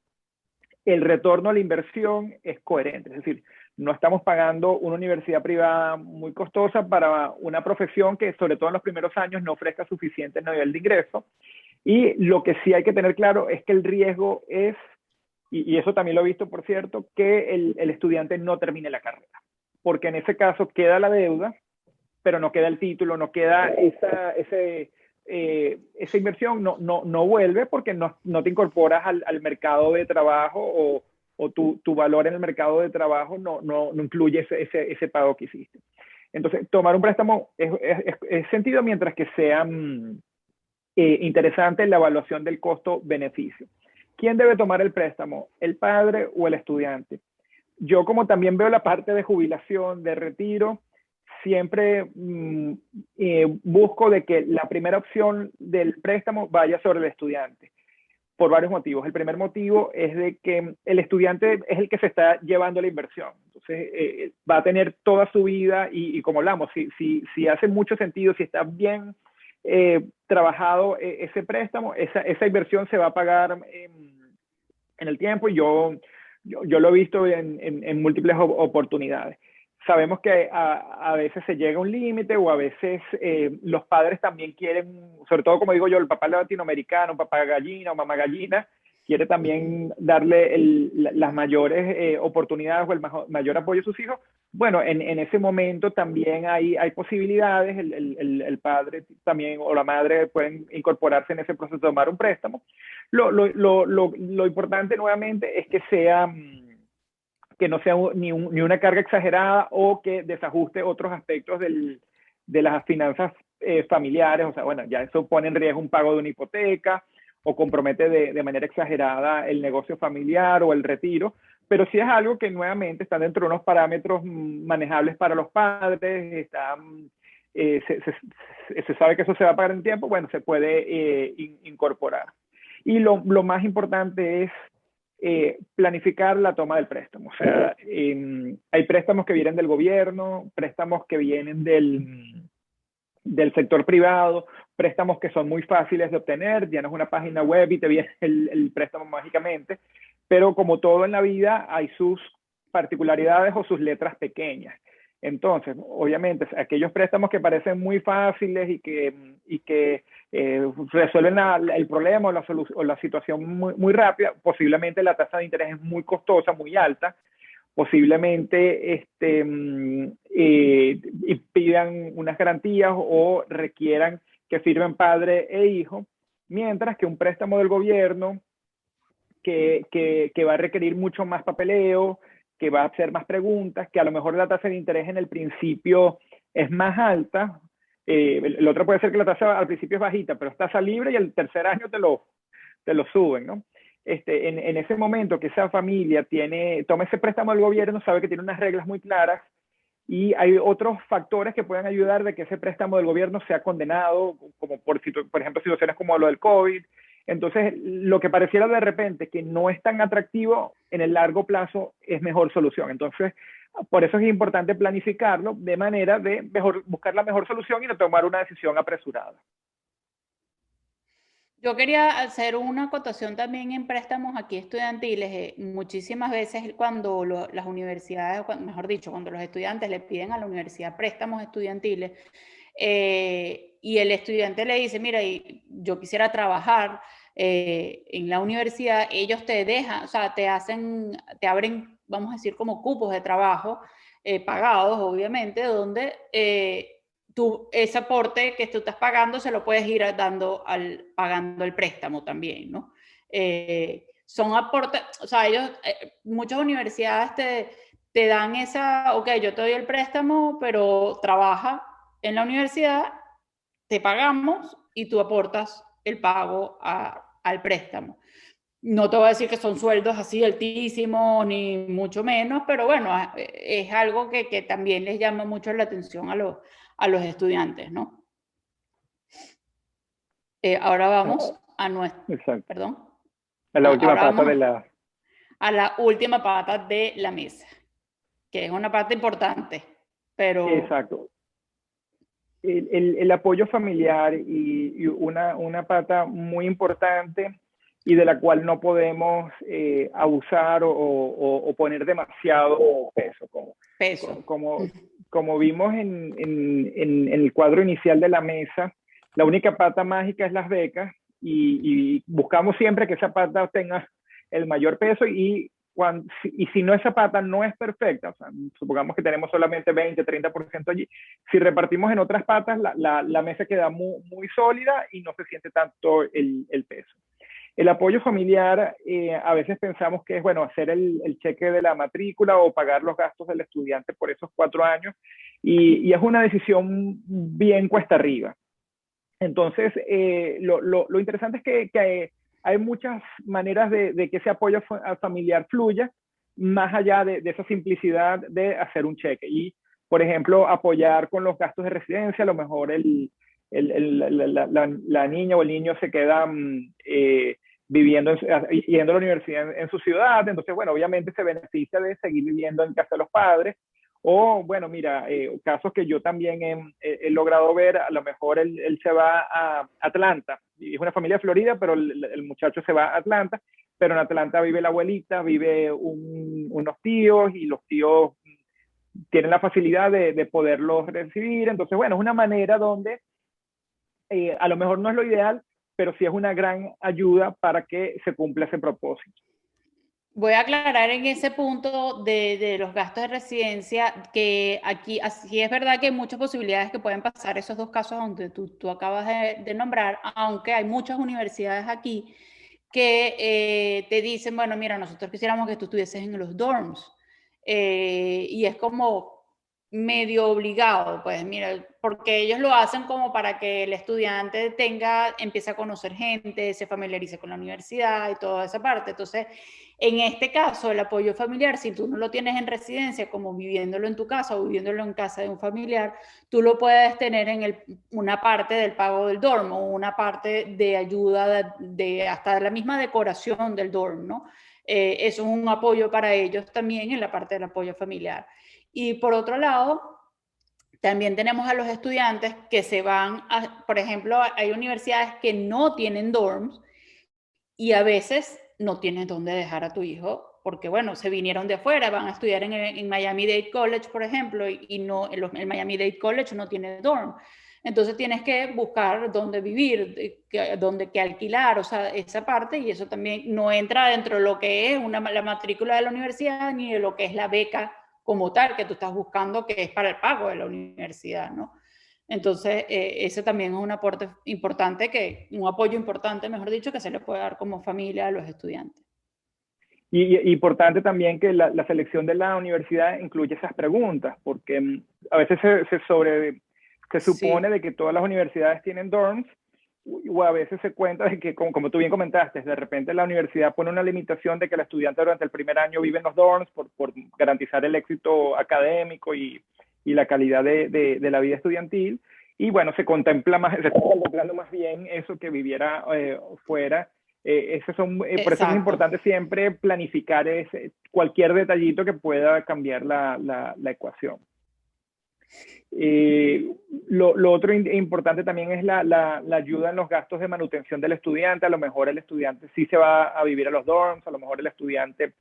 el retorno a la inversión es coherente. Es decir, no estamos pagando una universidad privada muy costosa para una profesión que, sobre todo en los primeros años, no ofrezca suficiente nivel de ingreso. Y lo que sí hay que tener claro es que el riesgo es, y eso también lo he visto, por cierto, que el estudiante no termine la carrera. Porque en ese caso queda la deuda, pero no queda el título, no queda esa inversión, no vuelve porque no te incorporas al mercado de trabajo, o tu valor en el mercado de trabajo no incluye ese pago que hiciste. Entonces, tomar un préstamo es sentido mientras que sea interesante la evaluación del costo-beneficio. ¿Quién debe tomar el préstamo? ¿El padre o el estudiante? Yo, como también veo la parte de jubilación, de retiro, siempre busco de que la primera opción del préstamo vaya sobre el estudiante, por varios motivos. El primer motivo es de que el estudiante es el que se está llevando la inversión. Entonces, va a tener toda su vida y como hablamos, si hace mucho sentido, si está bien trabajado ese préstamo, esa inversión se va a pagar en el tiempo, y yo lo he visto en múltiples oportunidades. Sabemos que a veces se llega a un límite, o a veces los padres también quieren, sobre todo, como digo yo, el papá latinoamericano, papá gallina o mamá gallina, quiere también darle las mayores oportunidades o el mayor apoyo a sus hijos. Bueno, en ese momento también hay posibilidades, el padre también o la madre pueden incorporarse en ese proceso de tomar un préstamo. Lo importante nuevamente es que no sea ni una carga exagerada o que desajuste otros aspectos de las finanzas familiares. O sea, bueno, ya eso pone en riesgo un pago de una hipoteca o compromete de manera exagerada el negocio familiar o el retiro, pero si es algo que nuevamente está dentro de unos parámetros manejables para los padres, se sabe que eso se va a pagar en tiempo, bueno, se puede incorporar. Y lo más importante es planificar la toma del préstamo. O sea, hay préstamos que vienen del gobierno, préstamos que vienen del sector privado, préstamos que son muy fáciles de obtener, tienes una página web y te viene el préstamo mágicamente, pero como todo en la vida hay sus particularidades o sus letras pequeñas. Entonces, obviamente, aquellos préstamos que parecen muy fáciles y que resuelven el problema o la situación muy rápida, posiblemente la tasa de interés es muy costosa, muy alta, posiblemente pidan unas garantías o requieran que firmen padre e hijo, mientras que un préstamo del gobierno que va a requerir mucho más papeleo, que va a hacer más preguntas, que a lo mejor la tasa de interés en el principio es más alta. El otro puede ser que la tasa al principio es bajita, pero es tasa libre y el tercer año te lo suben, ¿no? En ese momento que esa familia toma ese préstamo del gobierno, sabe que tiene unas reglas muy claras y hay otros factores que pueden ayudar de que ese préstamo del gobierno sea condenado, como por ejemplo situaciones como lo del COVID. Entonces, lo que pareciera de repente que no es tan atractivo, en el largo plazo es mejor solución. Entonces, por eso es importante planificarlo de manera de buscar la mejor solución y no tomar una decisión apresurada. Yo quería hacer una acotación también en préstamos aquí estudiantiles. Muchísimas veces cuando las universidades, mejor dicho, cuando los estudiantes le piden a la universidad préstamos estudiantiles y el estudiante le dice, mira, yo quisiera trabajar en la universidad, ellos te dejan, o sea, te abren, vamos a decir, como cupos de trabajo pagados, obviamente, donde ese aporte que tú estás pagando se lo puedes ir dando pagando el préstamo también, ¿no? Son aportes, o sea, muchas universidades te dan ok, yo te doy el préstamo, pero trabaja en la universidad, te pagamos y tú aportas el pago al préstamo. No te voy a decir que son sueldos así altísimos, ni mucho menos, pero bueno, es algo que también les llama mucho la atención a los estudiantes, ¿no? Ahora vamos a nuestro, Exacto. perdón. A la última Ahora pata vamos de la... a la última pata de la mesa, que es una parte importante, pero... Exacto. El apoyo familiar y una pata muy importante y de la cual no podemos abusar o poner demasiado peso. Como vimos en el cuadro inicial de la mesa, la única pata mágica es las becas y buscamos siempre que esa pata tenga el mayor peso y si no, esa pata no es perfecta, o sea, supongamos que tenemos solamente 20, 30% allí, si repartimos en otras patas, la mesa queda muy sólida y no se siente tanto el peso. El apoyo familiar, a veces pensamos que es, bueno, hacer el cheque de la matrícula o pagar los gastos del estudiante por esos 4 años, y es una decisión bien cuesta arriba. Entonces, lo interesante es que hay muchas maneras de que ese apoyo familiar fluya, más allá de esa simplicidad de hacer un cheque. Y, por ejemplo, apoyar con los gastos de residencia, a lo mejor la niña o el niño se queda yendo a la universidad en su ciudad, entonces, bueno, obviamente se beneficia de seguir viviendo en casa de los padres. O, bueno, mira, casos que yo también he logrado ver, a lo mejor él se va a Atlanta, y es una familia de Florida, pero el muchacho se va a Atlanta, pero en Atlanta vive la abuelita, vive unos tíos, y los tíos tienen la facilidad de poderlos recibir. Entonces, bueno, es una manera donde a lo mejor no es lo ideal, pero sí es una gran ayuda para que se cumpla ese propósito. Voy a aclarar en ese punto de los gastos de residencia que aquí, así es verdad que hay muchas posibilidades que pueden pasar esos dos casos donde tú acabas de nombrar, aunque hay muchas universidades aquí que te dicen, bueno, mira, nosotros quisiéramos que tú estuvieses en los dorms. Y es como medio obligado, pues mira, porque ellos lo hacen como para que el estudiante empiece a conocer gente, se familiarice con la universidad y toda esa parte. Entonces, en este caso, el apoyo familiar, si tú no lo tienes en residencia, como viviéndolo en tu casa o viviéndolo en casa de un familiar, tú lo puedes tener en una parte del pago del dorm o una parte de ayuda hasta la misma decoración del dorm, ¿no? Eso es un apoyo para ellos también en la parte del apoyo familiar. Y por otro lado, también tenemos a los estudiantes que se van, por ejemplo, hay universidades que no tienen dorms y a veces no tienes dónde dejar a tu hijo porque, bueno, se vinieron de afuera, van a estudiar en Miami-Dade College, por ejemplo, y no, el Miami-Dade College no tiene dorm. Entonces tienes que buscar dónde vivir, dónde alquilar, o sea, esa parte, y eso también no entra dentro de lo que es la matrícula de la universidad ni de lo que es la beca como tal que tú estás buscando, que es para el pago de la universidad, ¿no? Entonces, ese también es un aporte importante, un apoyo importante, mejor dicho, que se le puede dar como familia a los estudiantes. Importante también que la selección de la universidad incluye esas preguntas, porque a veces se supone Sí, de que todas las universidades tienen dorms, o a veces se cuenta de que, como tú bien comentaste, de repente la universidad pone una limitación de que el estudiante durante el primer año vive en los dorms por garantizar el éxito académico y la calidad de la vida estudiantil. Y bueno, se está contemplando más bien eso que viviera fuera. Por eso es exacto. importante siempre planificar cualquier detallito que pueda cambiar la ecuación. Lo otro importante también es la ayuda en los gastos de manutención del estudiante. A lo mejor el estudiante sí se va a vivir a los dorms, a lo mejor el estudiante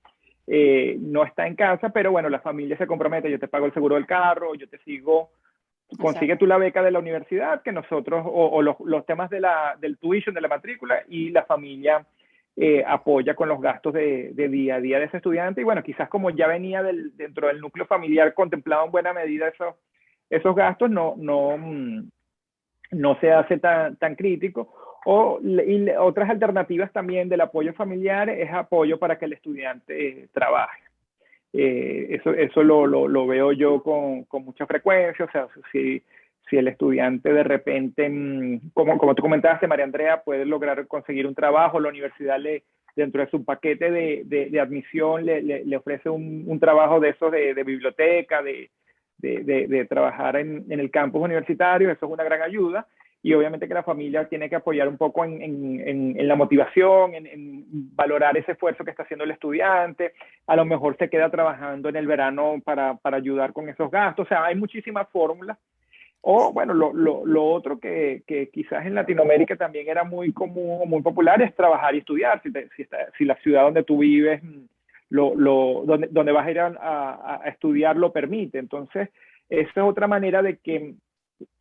no está en casa, pero bueno, la familia se compromete, yo te pago el seguro del carro, yo te sigo, consigue tú Exacto. la beca de la universidad, que nosotros, o los temas del tuition, de la matrícula, y la familia apoya con los gastos de día a día de ese estudiante. Y bueno, quizás como ya venía dentro del núcleo familiar contemplado en buena medida esos gastos, no se hace tan crítico. Otras alternativas también del apoyo familiar es apoyo para que el estudiante trabaje. Eso lo veo yo con mucha frecuencia. O sea, si el estudiante de repente, como tú comentaste, María Andrea, puede lograr conseguir un trabajo, la universidad dentro de su paquete de admisión le ofrece un trabajo de esos de biblioteca, de trabajar en el campus universitario. Eso es una gran ayuda. Y obviamente que la familia tiene que apoyar un poco en la motivación, en valorar ese esfuerzo que está haciendo el estudiante. A lo mejor se queda trabajando en el verano para ayudar con esos gastos. O sea, hay muchísimas fórmulas. O bueno, lo otro que quizás en Latinoamérica también era muy común o muy popular es trabajar y estudiar. Si la ciudad donde tú vives, donde vas a ir a estudiar lo permite. Entonces, esa es otra manera de que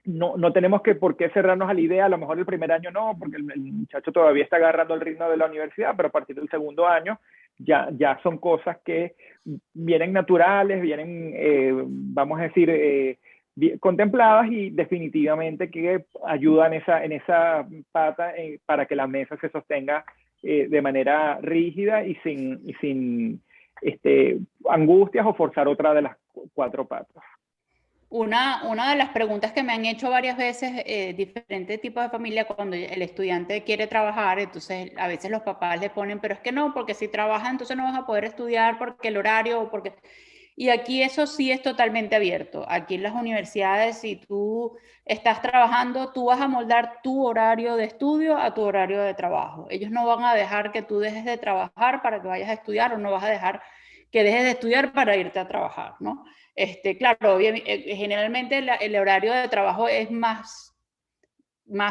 no tenemos por qué cerrarnos a la idea. A lo mejor el primer año no, porque el muchacho todavía está agarrando el ritmo de la universidad, pero a partir del segundo año ya son cosas que vienen naturales, vamos a decir, contempladas, y definitivamente que ayudan en esa pata para que la mesa se sostenga de manera rígida y sin angustias o forzar otra de las cuatro patas. Una de las preguntas que me han hecho varias veces diferentes tipos de familia cuando el estudiante quiere trabajar, entonces a veces los papás le ponen, pero es que no, porque si trabajas entonces no vas a poder estudiar porque el horario, o porque... Y aquí eso sí es totalmente abierto. Aquí en las universidades, si tú estás trabajando, tú vas a moldar tu horario de estudio a tu horario de trabajo. Ellos no van a dejar que tú dejes de trabajar para que vayas a estudiar, o no vas a dejar que dejes de estudiar para irte a trabajar, ¿no? Claro, generalmente el horario de trabajo es más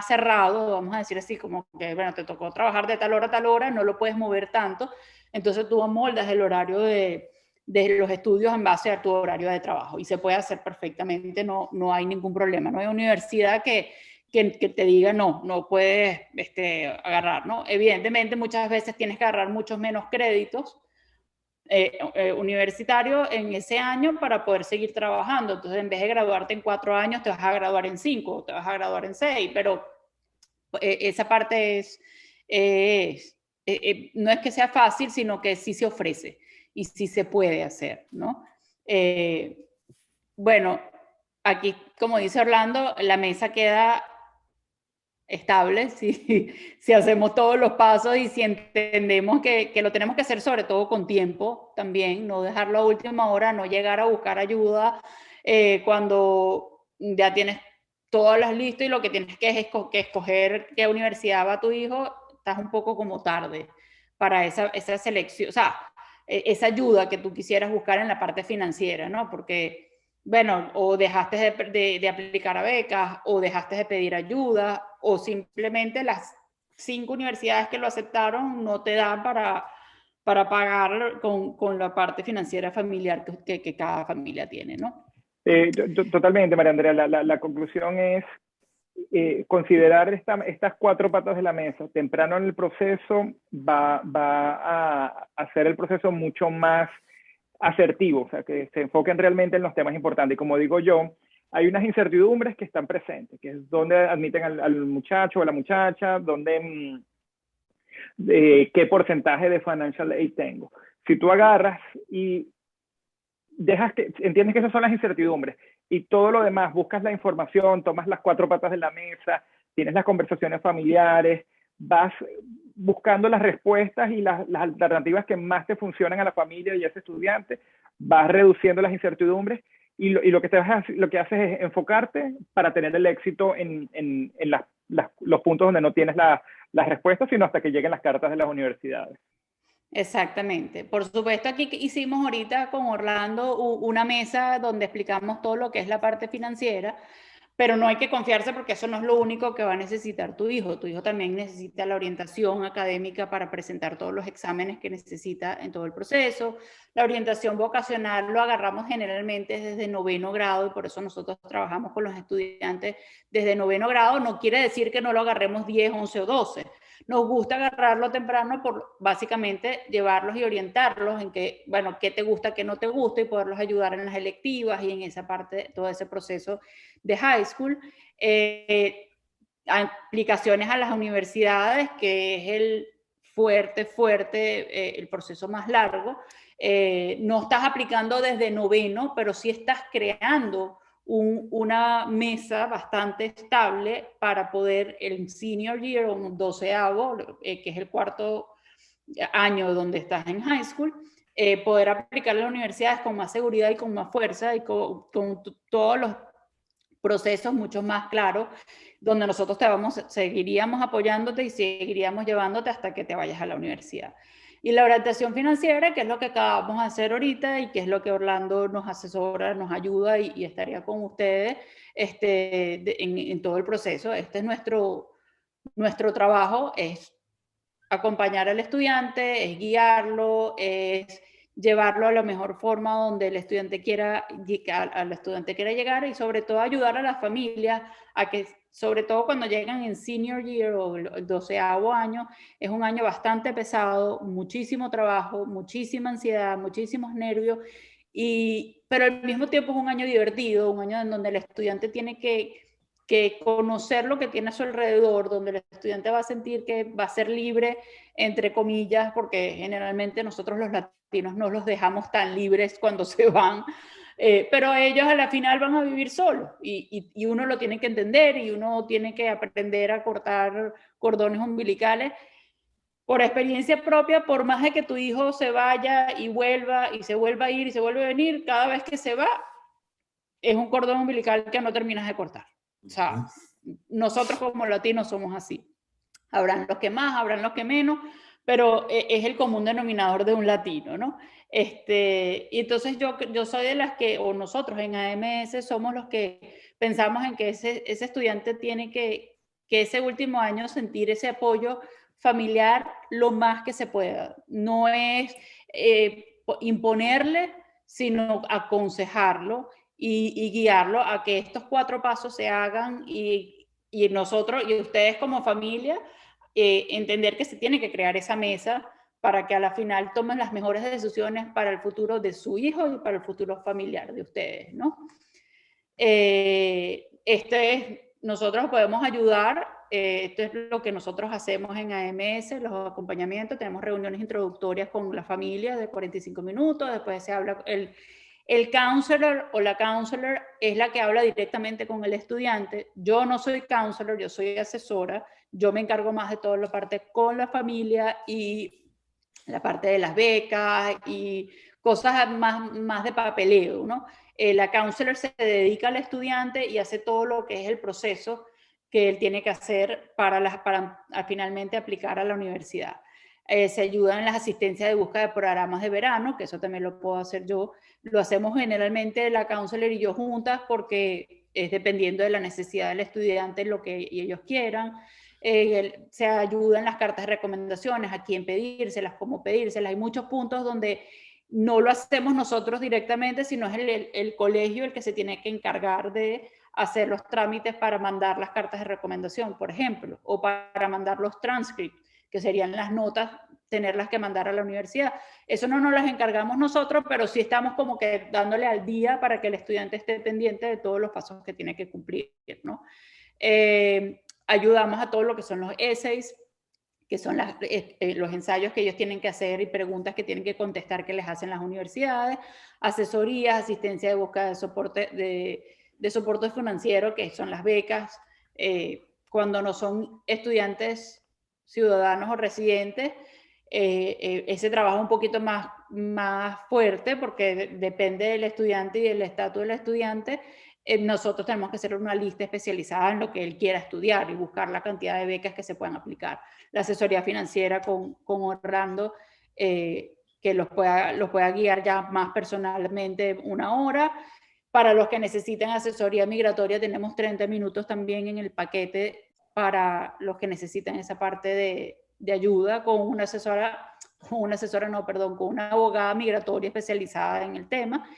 cerrado, vamos a decir así, como que, bueno, te tocó trabajar de tal hora a tal hora, no lo puedes mover tanto, entonces tú moldas el horario de los estudios en base a tu horario de trabajo, y se puede hacer perfectamente, no hay ningún problema, no hay universidad que te diga no puedes agarrar, ¿no? Evidentemente muchas veces tienes que agarrar muchos menos créditos universitario en ese año para poder seguir trabajando. Entonces, en vez de graduarte en 4 años, te vas a graduar en 5, te vas a graduar en 6, pero esa parte no es que sea fácil, sino que sí se ofrece y sí se puede hacer, ¿no? Eh, bueno, aquí, como dice Orlando, la mesa queda estable si hacemos todos los pasos y si entendemos que lo tenemos que hacer sobre todo con tiempo también, no dejarlo a última hora, no llegar a buscar ayuda cuando ya tienes todas las listas y lo que tienes que escoger qué universidad va tu hijo, estás un poco como tarde para esa selección, o sea, esa ayuda que tú quisieras buscar en la parte financiera, ¿no? Porque bueno, o dejaste de aplicar a becas, o dejaste de pedir ayuda, o simplemente las 5 universidades que lo aceptaron no te dan para pagar con la parte financiera familiar que cada familia tiene, ¿no? Totalmente, María Andrea. La conclusión es considerar estas cuatro patas de la mesa. Temprano en el proceso va a hacer el proceso mucho más asertivo, o sea, que se enfoquen realmente en los temas importantes. Y como digo yo, hay unas incertidumbres que están presentes, que es donde admiten al muchacho o a la muchacha, donde qué porcentaje de financial aid tengo. Si tú agarras y entiendes que esas son las incertidumbres y todo lo demás, buscas la información, tomas las cuatro patas de la mesa, tienes las conversaciones familiares, vas buscando las respuestas y las alternativas que más te funcionan a la familia y a ese estudiante, vas reduciendo las incertidumbres y lo que haces es enfocarte para tener el éxito en los puntos donde no tienes las respuestas, sino hasta que lleguen las cartas de las universidades. Exactamente. Por supuesto, aquí hicimos ahorita con Orlando una mesa donde explicamos todo lo que es la parte financiera, pero no hay que confiarse porque eso no es lo único que va a necesitar tu hijo. Tu hijo también necesita la orientación académica para presentar todos los exámenes que necesita en todo el proceso. La orientación vocacional lo agarramos generalmente desde noveno grado y por eso nosotros trabajamos con los estudiantes desde noveno grado. No quiere decir que no lo agarremos 10, 11 o 12. Nos gusta agarrarlo temprano por básicamente llevarlos y orientarlos en que, bueno, qué te gusta, qué no te gusta y poderlos ayudar en las electivas y en esa parte, todo ese proceso de high school. Aplicaciones a las universidades, que es el fuerte, el proceso más largo. No estás aplicando desde noveno, pero sí estás creando una mesa bastante estable para poder el senior year o un doceavo, que es el cuarto año donde estás en high school, poder aplicar a las universidades con más seguridad y con más fuerza y con todos los procesos mucho más claros, donde nosotros seguiríamos apoyándote y seguiríamos llevándote hasta que te vayas a la universidad. Y la orientación financiera, que es lo que acabamos de hacer ahorita y que es lo que Orlando nos asesora, nos ayuda y estaría con ustedes en todo el proceso. Este es nuestro trabajo, es acompañar al estudiante, es guiarlo, es llevarlo a la mejor forma donde el estudiante al estudiante quiera llegar y sobre todo ayudar a las familias a que, sobre todo cuando llegan en senior year o el 12º año, es un año bastante pesado, muchísimo trabajo, muchísima ansiedad, muchísimos nervios, pero al mismo tiempo es un año divertido, un año en donde el estudiante tiene que conocer lo que tiene a su alrededor, donde el estudiante va a sentir que va a ser libre, entre comillas, porque generalmente nosotros los latinos no los dejamos tan libres cuando se van, pero ellos a la final van a vivir solos y uno lo tiene que entender y uno tiene que aprender a cortar cordones umbilicales. Por experiencia propia, por más de que tu hijo se vaya y vuelva y se vuelva a ir y se vuelve a venir, cada vez que se va es un cordón umbilical que no terminas de cortar. O sea, nosotros como latinos somos así. Habrán los que más, habrán los que menos, pero es el común denominador de un latino, ¿no? Y entonces yo soy de las que, o nosotros en AMS somos los que pensamos en que ese estudiante tiene que ese último año sentir ese apoyo familiar lo más que se pueda. No es imponerle, sino aconsejarlo y guiarlo a que estos 4 pasos se hagan y nosotros y ustedes como familia entender que se tiene que crear esa mesa para que a la final tomen las mejores decisiones para el futuro de su hijo y para el futuro familiar de ustedes, ¿no? Nosotros podemos ayudar, esto es lo que nosotros hacemos en AMS, los acompañamientos, tenemos reuniones introductorias con la familia de 45 minutos, después se habla, el counselor o la counselor es la que habla directamente con el estudiante. Yo no soy counselor, yo soy asesora, yo me encargo más de toda la parte con la familia y la parte de las becas y cosas más de papeleo, ¿no? La counselor se dedica al estudiante y hace todo lo que es el proceso que él tiene que hacer para finalmente aplicar a la universidad. Se ayuda en las asistencias de búsqueda de programas de verano, que eso también lo puedo hacer yo. Lo hacemos generalmente la counselor y yo juntas porque es dependiendo de la necesidad del estudiante, lo que ellos quieran. Se ayuda en las cartas de recomendaciones, a quién pedírselas, cómo pedírselas. Hay muchos puntos donde no lo hacemos nosotros directamente, sino es el colegio el que se tiene que encargar de hacer los trámites para mandar las cartas de recomendación, por ejemplo, o para mandar los transcripts, que serían las notas, tenerlas que mandar a la universidad. Eso no nos las encargamos nosotros, pero sí estamos como que dándole al día para que el estudiante esté pendiente de todos los pasos que tiene que cumplir, ¿no? Ayudamos a todo lo que son los essays, que son los ensayos que ellos tienen que hacer y preguntas que tienen que contestar que les hacen las universidades, asesorías, asistencia de búsqueda de soporte financiero, que son las becas, cuando no son estudiantes ciudadanos o residentes, ese trabajo es un poquito más fuerte porque depende del estudiante y del estatus del estudiante. Nosotros tenemos que hacer una lista especializada en lo que él quiera estudiar y buscar la cantidad de becas que se puedan aplicar. La asesoría financiera con Orlando, que los pueda guiar ya más personalmente una hora. Para los que necesiten asesoría migratoria, tenemos 30 minutos también en el paquete para los que necesitan esa parte de ayuda con una abogada migratoria especializada en el tema,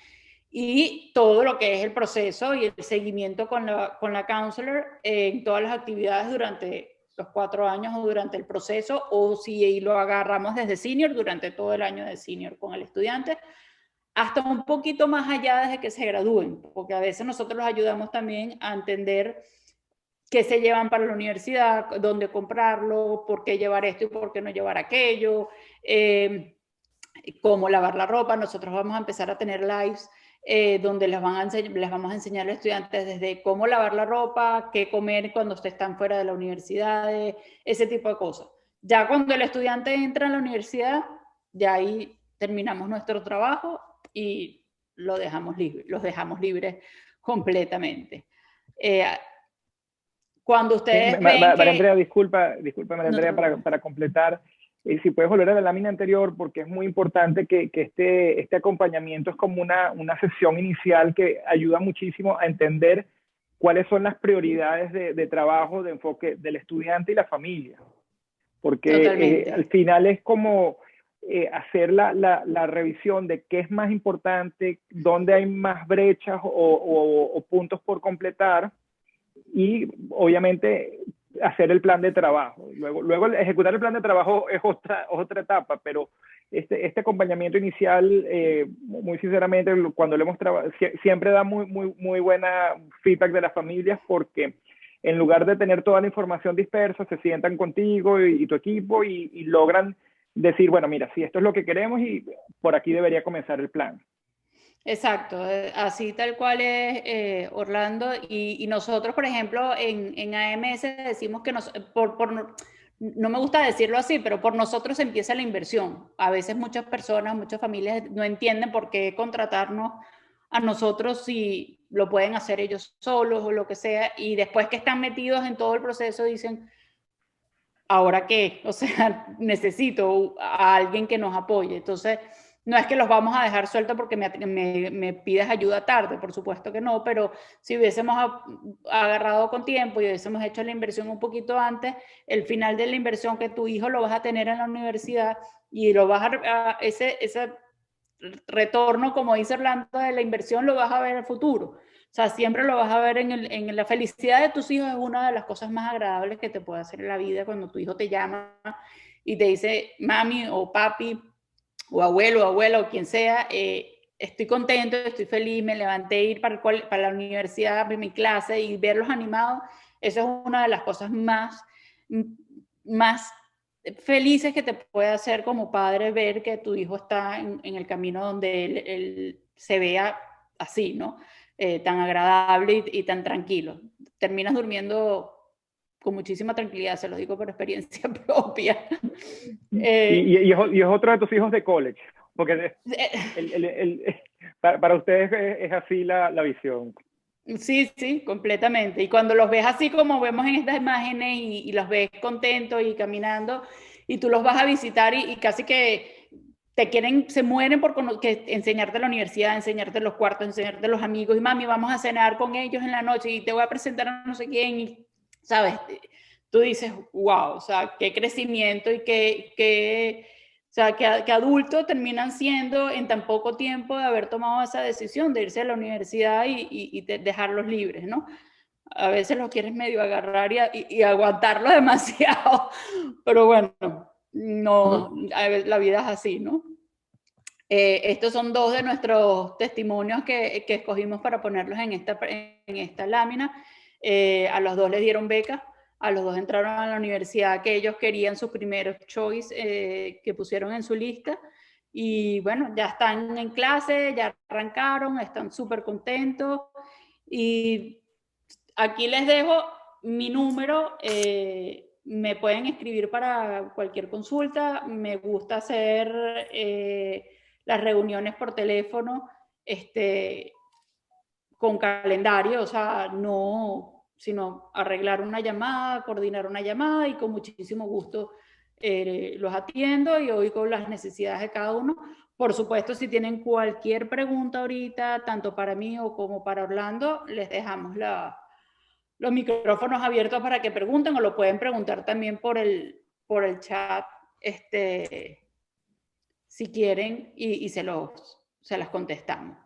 y todo lo que es el proceso y el seguimiento con la counselor en todas las actividades durante los 4 años o durante el proceso, o si lo agarramos desde senior, durante todo el año de senior con el estudiante, hasta un poquito más allá desde que se gradúen, porque a veces nosotros los ayudamos también a entender qué se llevan para la universidad, dónde comprarlo, por qué llevar esto y por qué no llevar aquello, cómo lavar la ropa. Nosotros vamos a empezar a tener lives donde les vamos a enseñar a los estudiantes desde cómo lavar la ropa, qué comer cuando están fuera de la universidad, ese tipo de cosas. Ya cuando el estudiante entra a la universidad, ya ahí terminamos nuestro trabajo y los dejamos libres completamente. Cuando ustedes ven María Andrea, disculpa María Andrea, no, para completar, si puedes volver a la lámina anterior, porque es muy importante que este acompañamiento es como una sesión inicial que ayuda muchísimo a entender cuáles son las prioridades de trabajo, de enfoque del estudiante y la familia. Porque al final es como hacer la revisión de qué es más importante, dónde hay más brechas o puntos por completar, y obviamente hacer el plan de trabajo. Luego ejecutar el plan de trabajo es otra etapa, pero este acompañamiento inicial, muy sinceramente, cuando lo hemos trabajado, siempre da muy buena feedback de las familias, porque en lugar de tener toda la información dispersa, se sientan contigo y tu equipo y logran decir, bueno, mira, si esto es lo que queremos y por aquí debería comenzar el plan. Exacto, así tal cual es, Orlando, y nosotros, por ejemplo, en AMS decimos que no me gusta decirlo así, pero por nosotros empieza la inversión. A veces muchas personas, muchas familias no entienden por qué contratarnos a nosotros si lo pueden hacer ellos solos o lo que sea, y después que están metidos en todo el proceso dicen, ¿ahora qué? O sea, necesito a alguien que nos apoye. Entonces, no es que los vamos a dejar sueltos porque me pidas ayuda tarde, por supuesto que no, pero si hubiésemos agarrado con tiempo y hubiésemos hecho la inversión un poquito antes, el final de la inversión que tu hijo lo vas a tener en la universidad y lo vas ese retorno, como dice Orlando, de la inversión lo vas a ver en el futuro. O sea, siempre lo vas a ver en la felicidad de tus hijos. Es una de las cosas más agradables que te puede hacer en la vida, cuando tu hijo te llama y te dice, mami o papi o abuelo o abuela o quien sea, estoy contento, estoy feliz, me levanté a ir para la universidad, para mi clase, y verlos animados. Eso es una de las cosas más felices que te puede hacer como padre, ver que tu hijo está en el camino donde él se vea así, ¿no? Tan agradable y tan tranquilo. Terminas durmiendo con muchísima tranquilidad, se lo digo por experiencia propia. Y es otro de tus hijos de college, porque para ustedes es así la visión. Sí, sí, completamente. Y cuando los ves así como vemos en estas imágenes y los ves contentos y caminando, y tú los vas a visitar y casi que se mueren por enseñarte la universidad, enseñarte los cuartos, enseñarte los amigos, y mami, vamos a cenar con ellos en la noche y te voy a presentar a no sé quién, y, ¿sabes? Tú dices, wow, o sea, qué crecimiento y o sea, que adultos terminan siendo en tan poco tiempo de haber tomado esa decisión de irse a la universidad y dejarlos libres, ¿no? A veces los quieres medio agarrar y aguantarlo demasiado, pero bueno, no, la vida es así, ¿no? Estos son dos de nuestros testimonios que escogimos para ponerlos en esta lámina. A los dos les dieron becas. A los dos entraron a la universidad que ellos querían, su primer choice que pusieron en su lista. Y bueno, ya están en clase, ya arrancaron, están súper contentos. Y aquí les dejo mi número. Me pueden escribir para cualquier consulta. Me gusta hacer las reuniones por teléfono con calendario, o sea, no, sino arreglar una llamada, coordinar una llamada y con muchísimo gusto los atiendo y oigo las necesidades de cada uno. Por supuesto, si tienen cualquier pregunta ahorita, tanto para mí o como para Orlando, les dejamos los micrófonos abiertos para que pregunten, o lo pueden preguntar también por el chat, si quieren, y se las contestamos.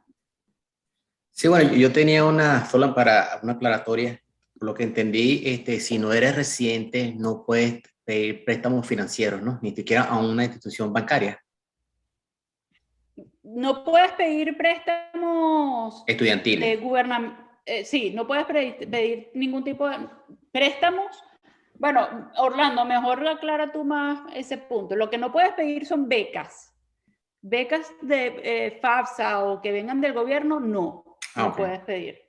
Sí, bueno, yo tenía una aclaratoria. Por lo que entendí, si no eres residente, no puedes pedir préstamos financieros, ¿no? Ni siquiera a una institución bancaria. No puedes pedir préstamos Estudiantiles. Sí, no puedes pedir ningún tipo de préstamos. Bueno, Orlando, mejor aclara tú más ese punto. Lo que no puedes pedir son becas. Becas de FAFSA o que vengan del gobierno, no okay. Puedes pedir.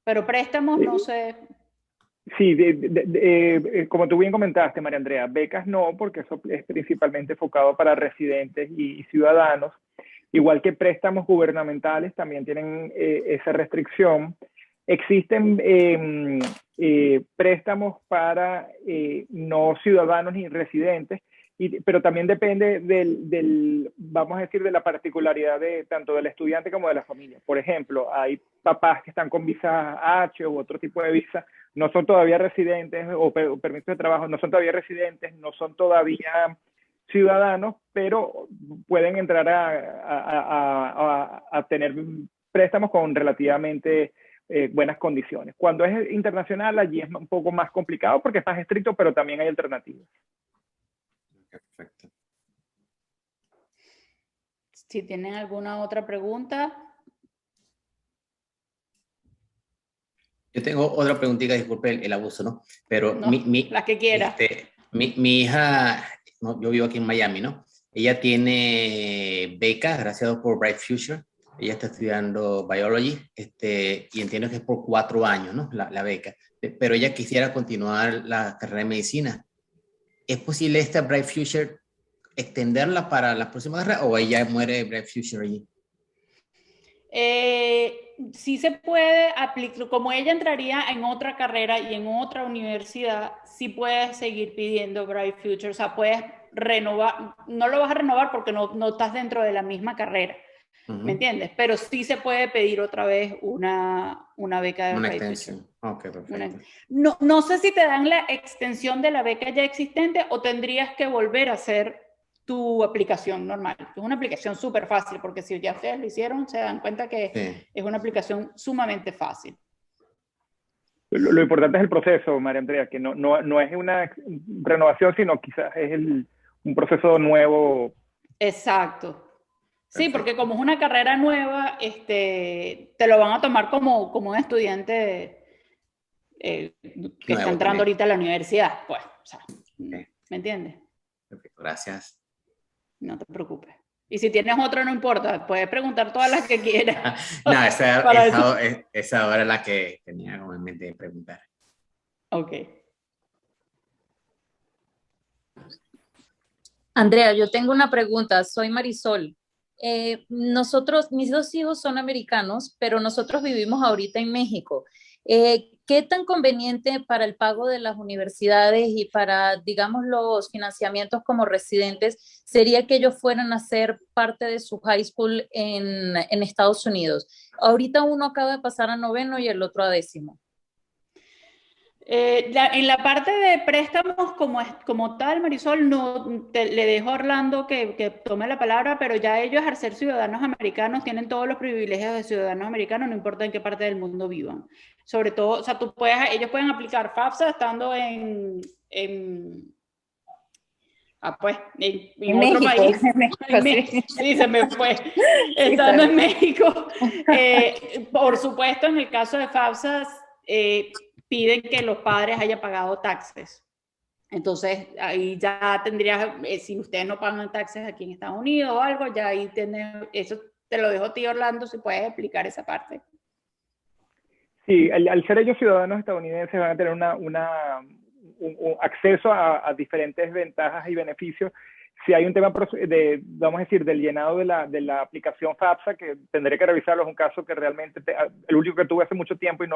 Pero préstamos, no sé. Sí, como tú bien comentaste, María Andrea, becas no, porque eso es principalmente enfocado para residentes y ciudadanos. Igual que préstamos gubernamentales también tienen esa restricción. Existen préstamos para no ciudadanos ni residentes, pero también depende vamos a decir, de la particularidad tanto del estudiante como de la familia. Por ejemplo, hay papás que están con visa H u otro tipo de visa, no son todavía residentes, o permisos de trabajo, no son todavía residentes, no son todavía ciudadanos, pero pueden entrar a tener préstamos con relativamente buenas condiciones. Cuando es internacional, allí es un poco más complicado porque es más estricto, pero también hay alternativas. Perfecto. Si tienen alguna otra pregunta. Yo tengo otra preguntita, disculpe el abuso, ¿no? Pero no, la que quiera. Mi hija, no, yo vivo aquí en Miami, ¿no? Ella tiene becas, gracias por Bright Future. Ella está estudiando Biology, y entiendo que es por 4 años, ¿no? La beca. Pero ella quisiera continuar la carrera de medicina. ¿Es posible esta Bright Future extenderla para la próxima carrera o ella muere Bright Future allí? Sí se puede aplicar, como ella entraría en otra carrera y en otra universidad, sí puedes seguir pidiendo Bright Future, o sea, puedes renovar, no lo vas a renovar porque no estás dentro de la misma carrera, ¿me entiendes? Pero sí se puede pedir otra vez una beca de Bright Future. Okay, perfecto. No sé si te dan la extensión de la beca ya existente o tendrías que volver a hacer tu aplicación normal. Es una aplicación súper fácil, porque si ya ustedes lo hicieron, se dan cuenta que sí. Es una aplicación sumamente fácil. Lo importante es el proceso, María Andrea, que no es una renovación, sino quizás es un proceso nuevo. Exacto. Sí, porque como es una carrera nueva, te lo van a tomar como un estudiante que está entrando ahorita a la universidad, pues, o sea, ¿me entiendes? Perfecto, gracias. No te preocupes. Y si tienes otra, no importa. Puedes preguntar todas las que quieras. No, esa era la que tenía en mente de preguntar. Ok. Andrea, yo tengo una pregunta. Soy Marisol. Mis 2 hijos son americanos, pero nosotros vivimos ahorita en México. ¿Qué tan conveniente para el pago de las universidades y para, digamos, los financiamientos como residentes sería que ellos fueran a ser parte de su high school en Estados Unidos? Ahorita uno acaba de pasar a 9º y el otro a 10º. En la parte de préstamos como tal, Marisol, le dejo a Orlando que tome la palabra, pero ya ellos, al ser ciudadanos americanos, tienen todos los privilegios de ciudadanos americanos, no importa en qué parte del mundo vivan. Sobre todo, o sea, ellos pueden aplicar FAFSA estando en otro país. Sí, se me fue. Estando en México. Por supuesto, en el caso de FAFSA, piden que los padres hayan pagado taxes. Entonces, ahí ya tendrías, si ustedes no pagan taxes aquí en Estados Unidos o algo, ya ahí tienes, eso te lo dejo a ti, Orlando, si puedes explicar esa parte. Sí, al ser ellos ciudadanos estadounidenses van a tener un acceso a diferentes ventajas y beneficios. Si hay un tema vamos a decir, del llenado de la aplicación FAFSA, que tendré que revisarlo, es un caso que realmente, el último que tuve hace mucho tiempo y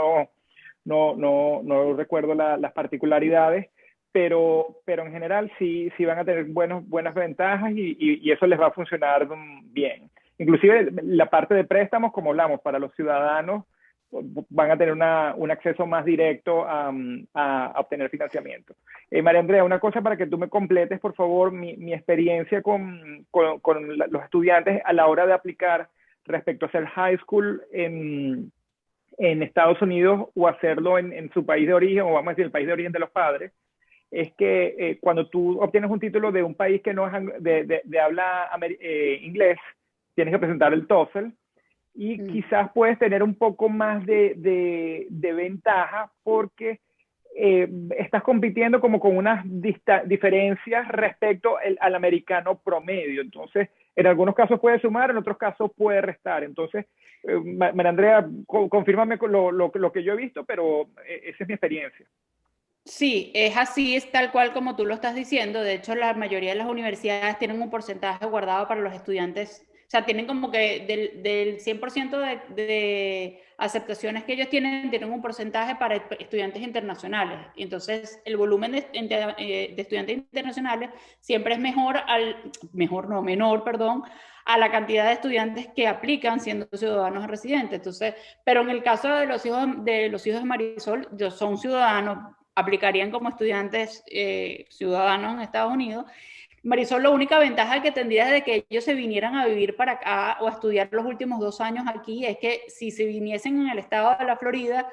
no recuerdo las particularidades, pero en general sí van a tener buenas ventajas y eso les va a funcionar bien. Inclusive la parte de préstamos, como hablamos, para los ciudadanos, van a tener un acceso más directo a obtener financiamiento. María Andrea, una cosa para que tú me completes, por favor, mi experiencia con los estudiantes a la hora de aplicar respecto a hacer high school en Estados Unidos o hacerlo en su país de origen, o vamos a decir el país de origen de los padres, es que cuando tú obtienes un título de un país que no es de habla inglés, tienes que presentar el TOEFL, y quizás puedes tener un poco más de ventaja porque estás compitiendo como con unas diferencias respecto al americano promedio. Entonces, en algunos casos puede sumar, en otros casos puede restar. Entonces, María Andrea, confírmame con lo que yo he visto, pero esa es mi experiencia. Sí, es así, es tal cual como tú lo estás diciendo. De hecho, la mayoría de las universidades tienen un porcentaje guardado para los estudiantes. O sea, tienen como que del 100% de aceptaciones que ellos tienen un porcentaje para estudiantes internacionales. Y entonces, el volumen de estudiantes internacionales siempre es menor, perdón, a la cantidad de estudiantes que aplican siendo ciudadanos residentes. Entonces, pero en el caso de los hijos de Marisol, ellos son ciudadanos, aplicarían como estudiantes ciudadanos en Estados Unidos. Marisol, la única ventaja que tendría de que ellos se vinieran a vivir para acá o a estudiar los últimos 2 años aquí es que si se viniesen en el estado de la Florida,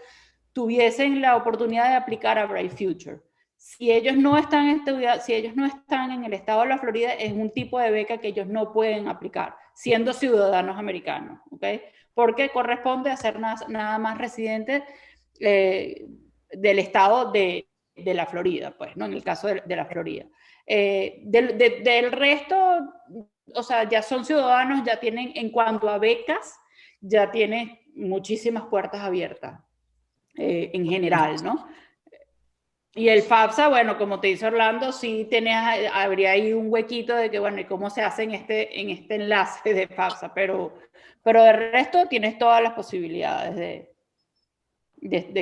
tuviesen la oportunidad de aplicar a Bright Future. Si ellos no están en el estado de la Florida, es un tipo de beca que ellos no pueden aplicar, siendo ciudadanos americanos, ¿ok? Porque corresponde a ser nada más residentes del estado de la Florida, pues, ¿no? En el caso de la Florida. Del resto, o sea, ya son ciudadanos, ya tienen, en cuanto a becas, ya tienen muchísimas puertas abiertas en general, ¿no? Y el FAFSA, bueno, como te dice Orlando, sí habría ahí un huequito de que, bueno, ¿y cómo se hace en este enlace de FAFSA? Pero de resto tienes todas las posibilidades de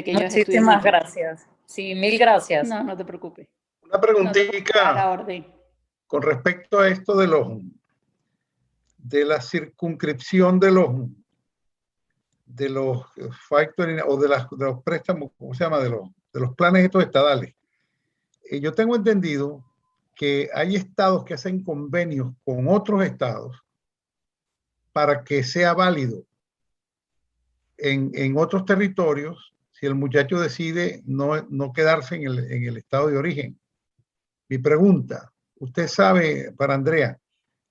que ellos estudien. Muchísimas gracias. Sí, mil gracias. No te preocupes. Una preguntita con respecto a esto de la circunscripción de los factoring o de los préstamos, ¿cómo se llama? De los planes estos estadales. Yo tengo entendido que hay estados que hacen convenios con otros estados para que sea válido en otros territorios si el muchacho decide no quedarse en el estado de origen. Mi pregunta, usted sabe, para Andrea,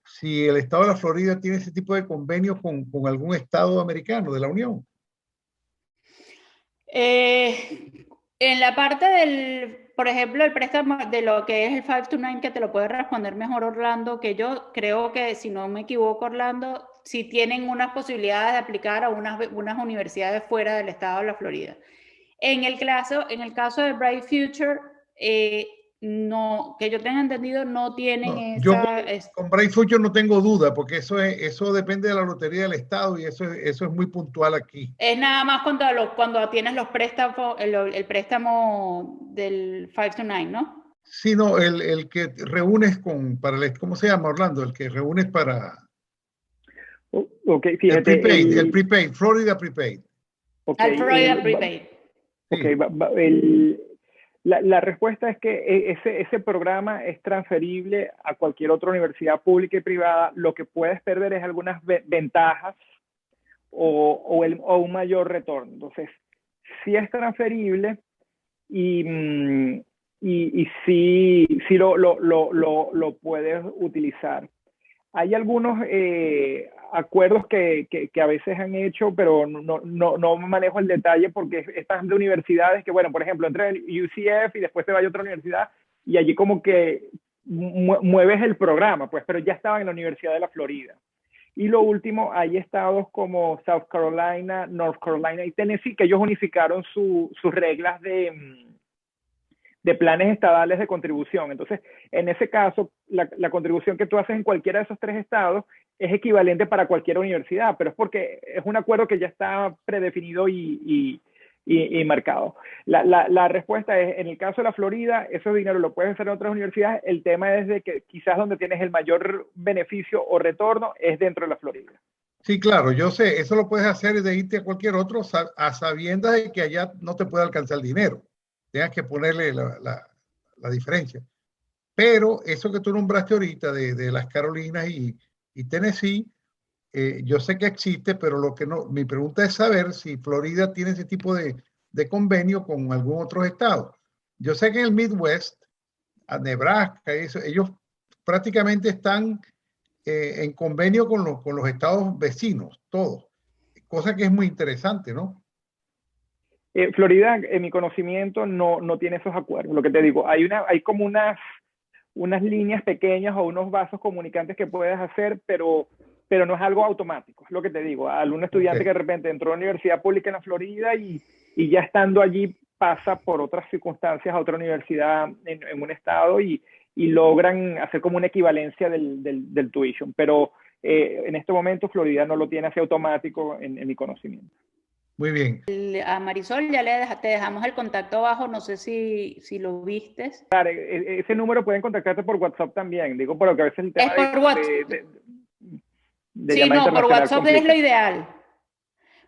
si el estado de la Florida tiene ese tipo de convenios con algún estado americano de la Unión. En la parte por ejemplo, el préstamo de lo que es el 529, que te lo puede responder mejor Orlando, que yo creo que, si no me equivoco, Orlando, sí tienen unas posibilidades de aplicar a unas universidades fuera del estado de la Florida. En el caso de Bright Future, no, que yo tenga entendido, no tienen con Bright Future no tengo duda, porque eso depende de la lotería del estado y eso es muy puntual aquí. Es nada más cuando tienes los préstamos, el préstamo del 529, ¿no? Sí, no, el que reúnes ¿cómo se llama, Orlando? El que reúnes para... Okay, fíjate, el prepaid, Florida Prepaid. Okay, el Florida Prepaid. Ok, la respuesta es que ese programa es transferible a cualquier otra universidad pública y privada. Lo que puedes perder es algunas ventajas o un mayor retorno. Entonces, sí es transferible y sí lo puedes utilizar. Hay algunos acuerdos que a veces han hecho, pero no manejo el detalle porque están de universidades que, bueno, por ejemplo, entra en UCF y después te vaya a otra universidad y allí como que mueves el programa, pues, pero ya estaba en la Universidad de la Florida. Y lo último, hay estados como South Carolina, North Carolina y Tennessee, que ellos unificaron sus reglas de planes estadales de contribución. Entonces, en ese caso, la contribución que tú haces en cualquiera de esos 3 estados es equivalente para cualquier universidad, pero es porque es un acuerdo que ya está predefinido y marcado. La respuesta es, en el caso de la Florida, ese dinero lo puedes hacer en otras universidades. El tema es de que quizás donde tienes el mayor beneficio o retorno es dentro de la Florida. Sí, claro, yo sé, eso lo puedes hacer de irte a cualquier otro a sabiendas de que allá no te puede alcanzar el dinero. Tengas que ponerle la diferencia. Pero eso que tú nombraste ahorita de las Carolinas y Tennessee, yo sé que existe, pero mi pregunta es saber si Florida tiene ese tipo de convenio con algún otro estado. Yo sé que en el Midwest, a Nebraska, ellos prácticamente están en convenio con los estados vecinos, todos, cosa que es muy interesante, ¿no? Florida, en mi conocimiento, no tiene esos acuerdos. Lo que te digo, hay como unas líneas pequeñas o unos vasos comunicantes que puedes hacer, pero no es algo automático. Es lo que te digo. Algún estudiante que de repente entró a una universidad pública en la Florida y ya estando allí pasa por otras circunstancias a otra universidad en un estado y logran hacer como una equivalencia del tuition. Pero en este momento Florida no lo tiene así automático en mi conocimiento. Muy bien. A Marisol ya te dejamos el contacto abajo, no sé si lo vistes. Claro, ese número pueden contactarte por WhatsApp también, digo, porque a veces el tema es por WhatsApp. Sí, no, por WhatsApp es lo ideal.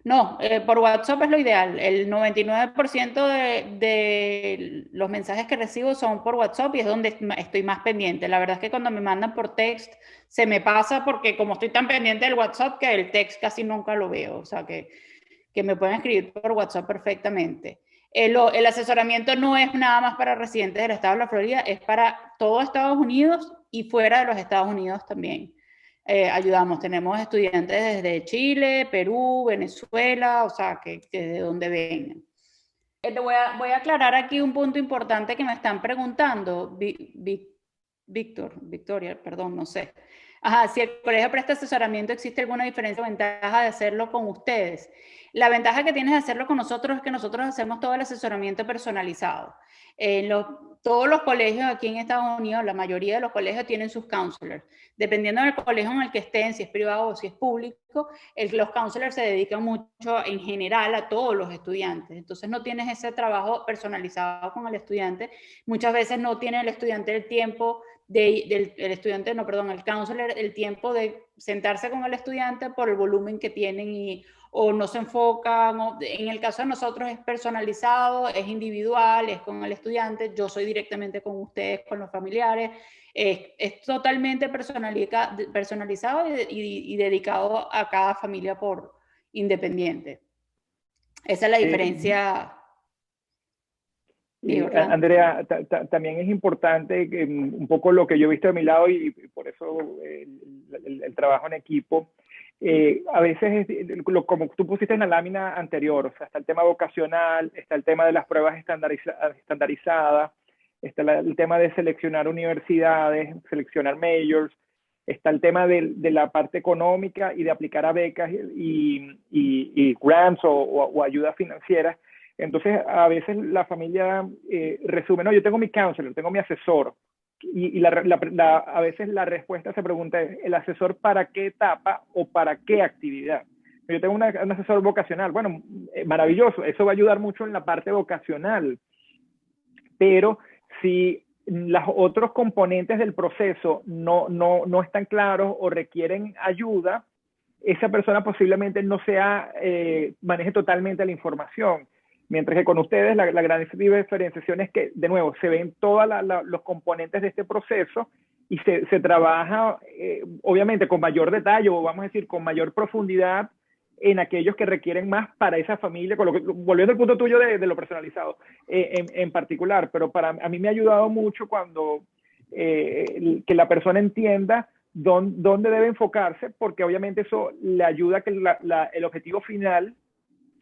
No, por WhatsApp es lo ideal. El 99% de los mensajes que recibo son por WhatsApp y es donde estoy más pendiente. La verdad es que cuando me mandan por text se me pasa porque como estoy tan pendiente del WhatsApp que el text casi nunca lo veo. O sea que me pueden escribir por WhatsApp perfectamente. El asesoramiento no es nada más para residentes del estado de la Florida, es para todo Estados Unidos y fuera de los Estados Unidos también. Ayudamos, tenemos estudiantes desde Chile, Perú, Venezuela, o sea, que de donde vengan. Voy a aclarar aquí un punto importante que me están preguntando, Victoria, perdón, no sé. Ajá, si el colegio presta asesoramiento, ¿existe alguna diferencia o ventaja de hacerlo con ustedes? La ventaja que tienes de hacerlo con nosotros es que nosotros hacemos todo el asesoramiento personalizado. Todos los colegios aquí en Estados Unidos, la mayoría de los colegios tienen sus counselors. Dependiendo del colegio en el que estén, si es privado o si es público, los counselors se dedican mucho en general a todos los estudiantes. Entonces no tienes ese trabajo personalizado con el estudiante. Muchas veces no tiene el estudiante el tiempo el counselor, el tiempo de sentarse con el estudiante por el volumen que tienen o no se enfocan. En el caso de nosotros es personalizado, es individual, es con el estudiante. Yo soy directamente con ustedes, con los familiares. Es totalmente personalizado y dedicado a cada familia por independiente. Esa es la diferencia. Andrea, también es importante un poco lo que yo he visto de mi lado y por eso el trabajo en equipo. A veces, como tú pusiste en la lámina anterior, o sea, está el tema vocacional, está el tema de las pruebas estandarizadas, está el tema de seleccionar universidades, seleccionar majors, está el tema de la parte económica y de aplicar a becas y grants o ayuda financiera. Entonces, a veces la familia resume, no, yo tengo mi counselor, tengo mi asesor. Y a veces la respuesta se pregunta es, ¿el asesor para qué etapa o para qué actividad? Yo tengo un asesor vocacional. Bueno, maravilloso, eso va a ayudar mucho en la parte vocacional. Pero si los otros componentes del proceso no están claros o requieren ayuda, esa persona posiblemente no maneje totalmente la información. Mientras que con ustedes la gran diferenciación es que, de nuevo, se ven todos los componentes de este proceso y se trabaja, obviamente, con mayor detalle, o vamos a decir, con mayor profundidad en aquellos que requieren más para esa familia, volviendo al punto tuyo de lo personalizado en particular. Pero a mí me ha ayudado mucho cuando que la persona entienda dónde debe enfocarse, porque obviamente eso le ayuda a que el objetivo final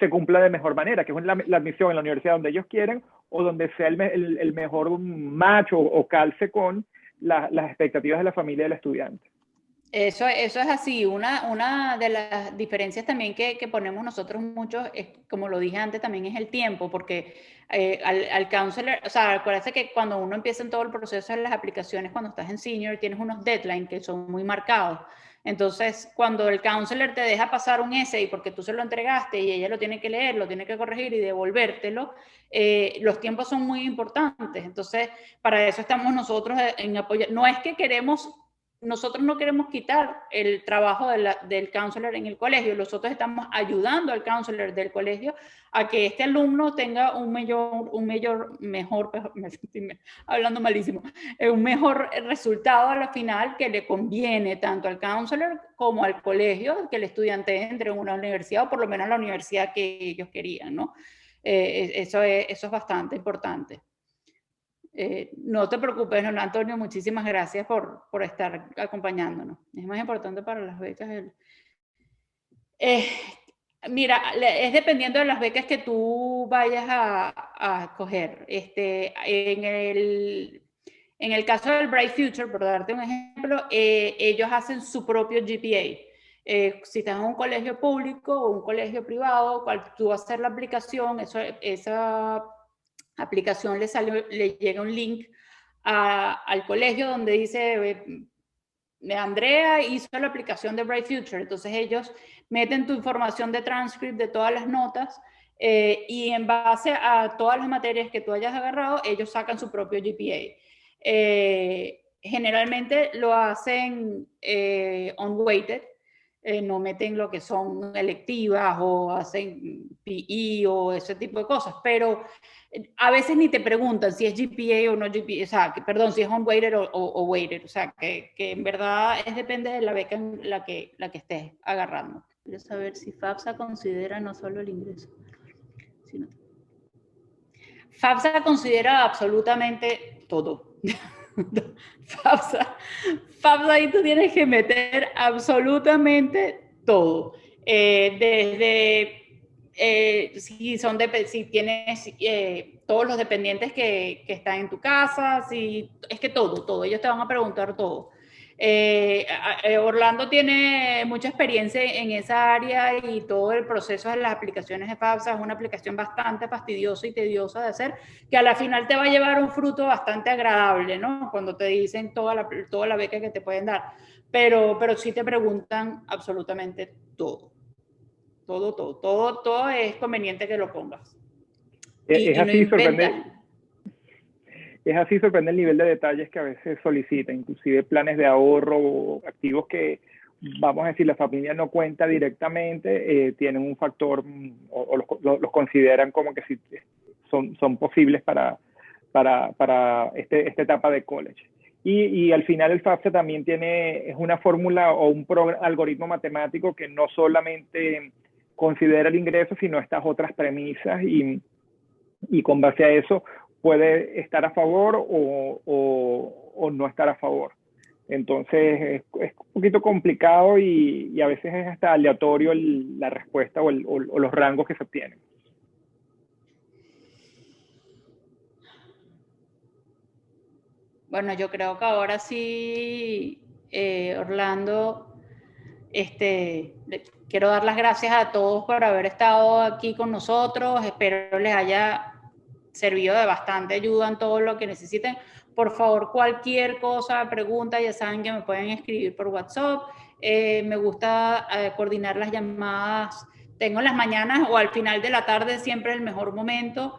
se cumpla de mejor manera, que es la admisión en la universidad donde ellos quieren o donde sea el mejor match o calce con las expectativas de la familia del estudiante. Eso es así. Una de las diferencias también que ponemos nosotros muchos, como lo dije antes, también es el tiempo, porque al counselor, o sea, acuérdense que cuando uno empieza en todo el proceso de las aplicaciones, cuando estás en senior, tienes unos deadlines que son muy marcados. Entonces, cuando el counselor te deja pasar un essay porque tú se lo entregaste y ella lo tiene que leer, lo tiene que corregir y devolvértelo, los tiempos son muy importantes. Entonces, para eso estamos nosotros en apoyo. No es que nosotros no queremos quitar el trabajo del counselor en el colegio, nosotros estamos ayudando al counselor del colegio a que este alumno tenga un mejor resultado a la final que le conviene tanto al counselor como al colegio, que el estudiante entre en una universidad o por lo menos la universidad que ellos querían, ¿no? Eso es bastante importante. No te preocupes, Antonio, muchísimas gracias por estar acompañándonos. Es más importante para las becas. Mira, es dependiendo de las becas que tú vayas a coger. En el caso del Bright Future, por darte un ejemplo, ellos hacen su propio GPA. Si estás en un colegio público o un colegio privado, cual tú vas a hacer la aplicación, esa aplicación le llega un link al colegio donde dice Andrea hizo la aplicación de Bright Future, entonces ellos meten tu información de transcript de todas las notas y en base a todas las materias que tú hayas agarrado, ellos sacan su propio GPA. Generalmente lo hacen unweighted, no meten lo que son electivas o hacen PE o ese tipo de cosas, pero a veces ni te preguntan si es GPA o no GPA, o sea, perdón, si es unweighted o weighted, o sea, que en verdad depende de la beca en la que estés agarrando. Quiero saber si FAFSA considera no solo el ingreso, sino... FAFSA considera absolutamente todo. FAFSA ahí tú tienes que meter absolutamente todo. Desde si tienes todos los dependientes que están en tu casa, es que todo, ellos te van a preguntar todo. Orlando tiene mucha experiencia en esa área y todo el proceso de las aplicaciones de FAFSA es una aplicación bastante fastidiosa y tediosa de hacer, que a la final te va a llevar un fruto bastante agradable, ¿no? Cuando te dicen toda la beca que te pueden dar, pero sí te preguntan absolutamente todo. Todo es conveniente que lo pongas. Es así, sorprende el nivel de detalles que a veces solicita, inclusive planes de ahorro o activos que, vamos a decir, la familia no cuenta directamente, tienen un factor o los consideran como que sí, son posibles para esta etapa de college. Y al final el FAFSA también es una fórmula o un algoritmo matemático que no solamente considera el ingreso, sino estas otras premisas y con base a eso puede estar a favor o no estar a favor. Entonces es un poquito complicado y a veces es hasta aleatorio la respuesta o los rangos que se obtienen. Bueno, yo creo que ahora sí, Orlando, quiero dar las gracias a todos por haber estado aquí con nosotros. Espero les haya servido de bastante ayuda en todo lo que necesiten. Por favor, cualquier cosa, pregunta, ya saben que me pueden escribir por WhatsApp. Me gusta coordinar las llamadas. Tengo en las mañanas o al final de la tarde siempre el mejor momento.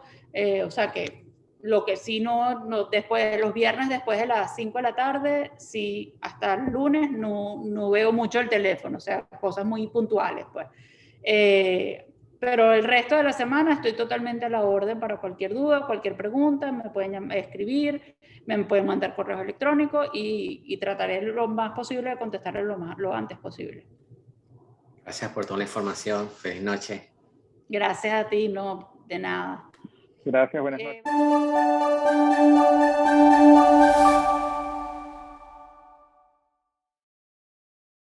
O sea que lo que sí no después, los viernes después de las 5 de la tarde, sí, hasta el lunes no veo mucho el teléfono, o sea, cosas muy puntuales, pues. Pero el resto de la semana estoy totalmente a la orden para cualquier duda, cualquier pregunta, me pueden escribir, me pueden mandar correos electrónicos y trataré lo más posible de contestarles lo antes posible. Gracias por toda la información. Feliz noche. Gracias a ti, no, de nada. Gracias, buenas noches.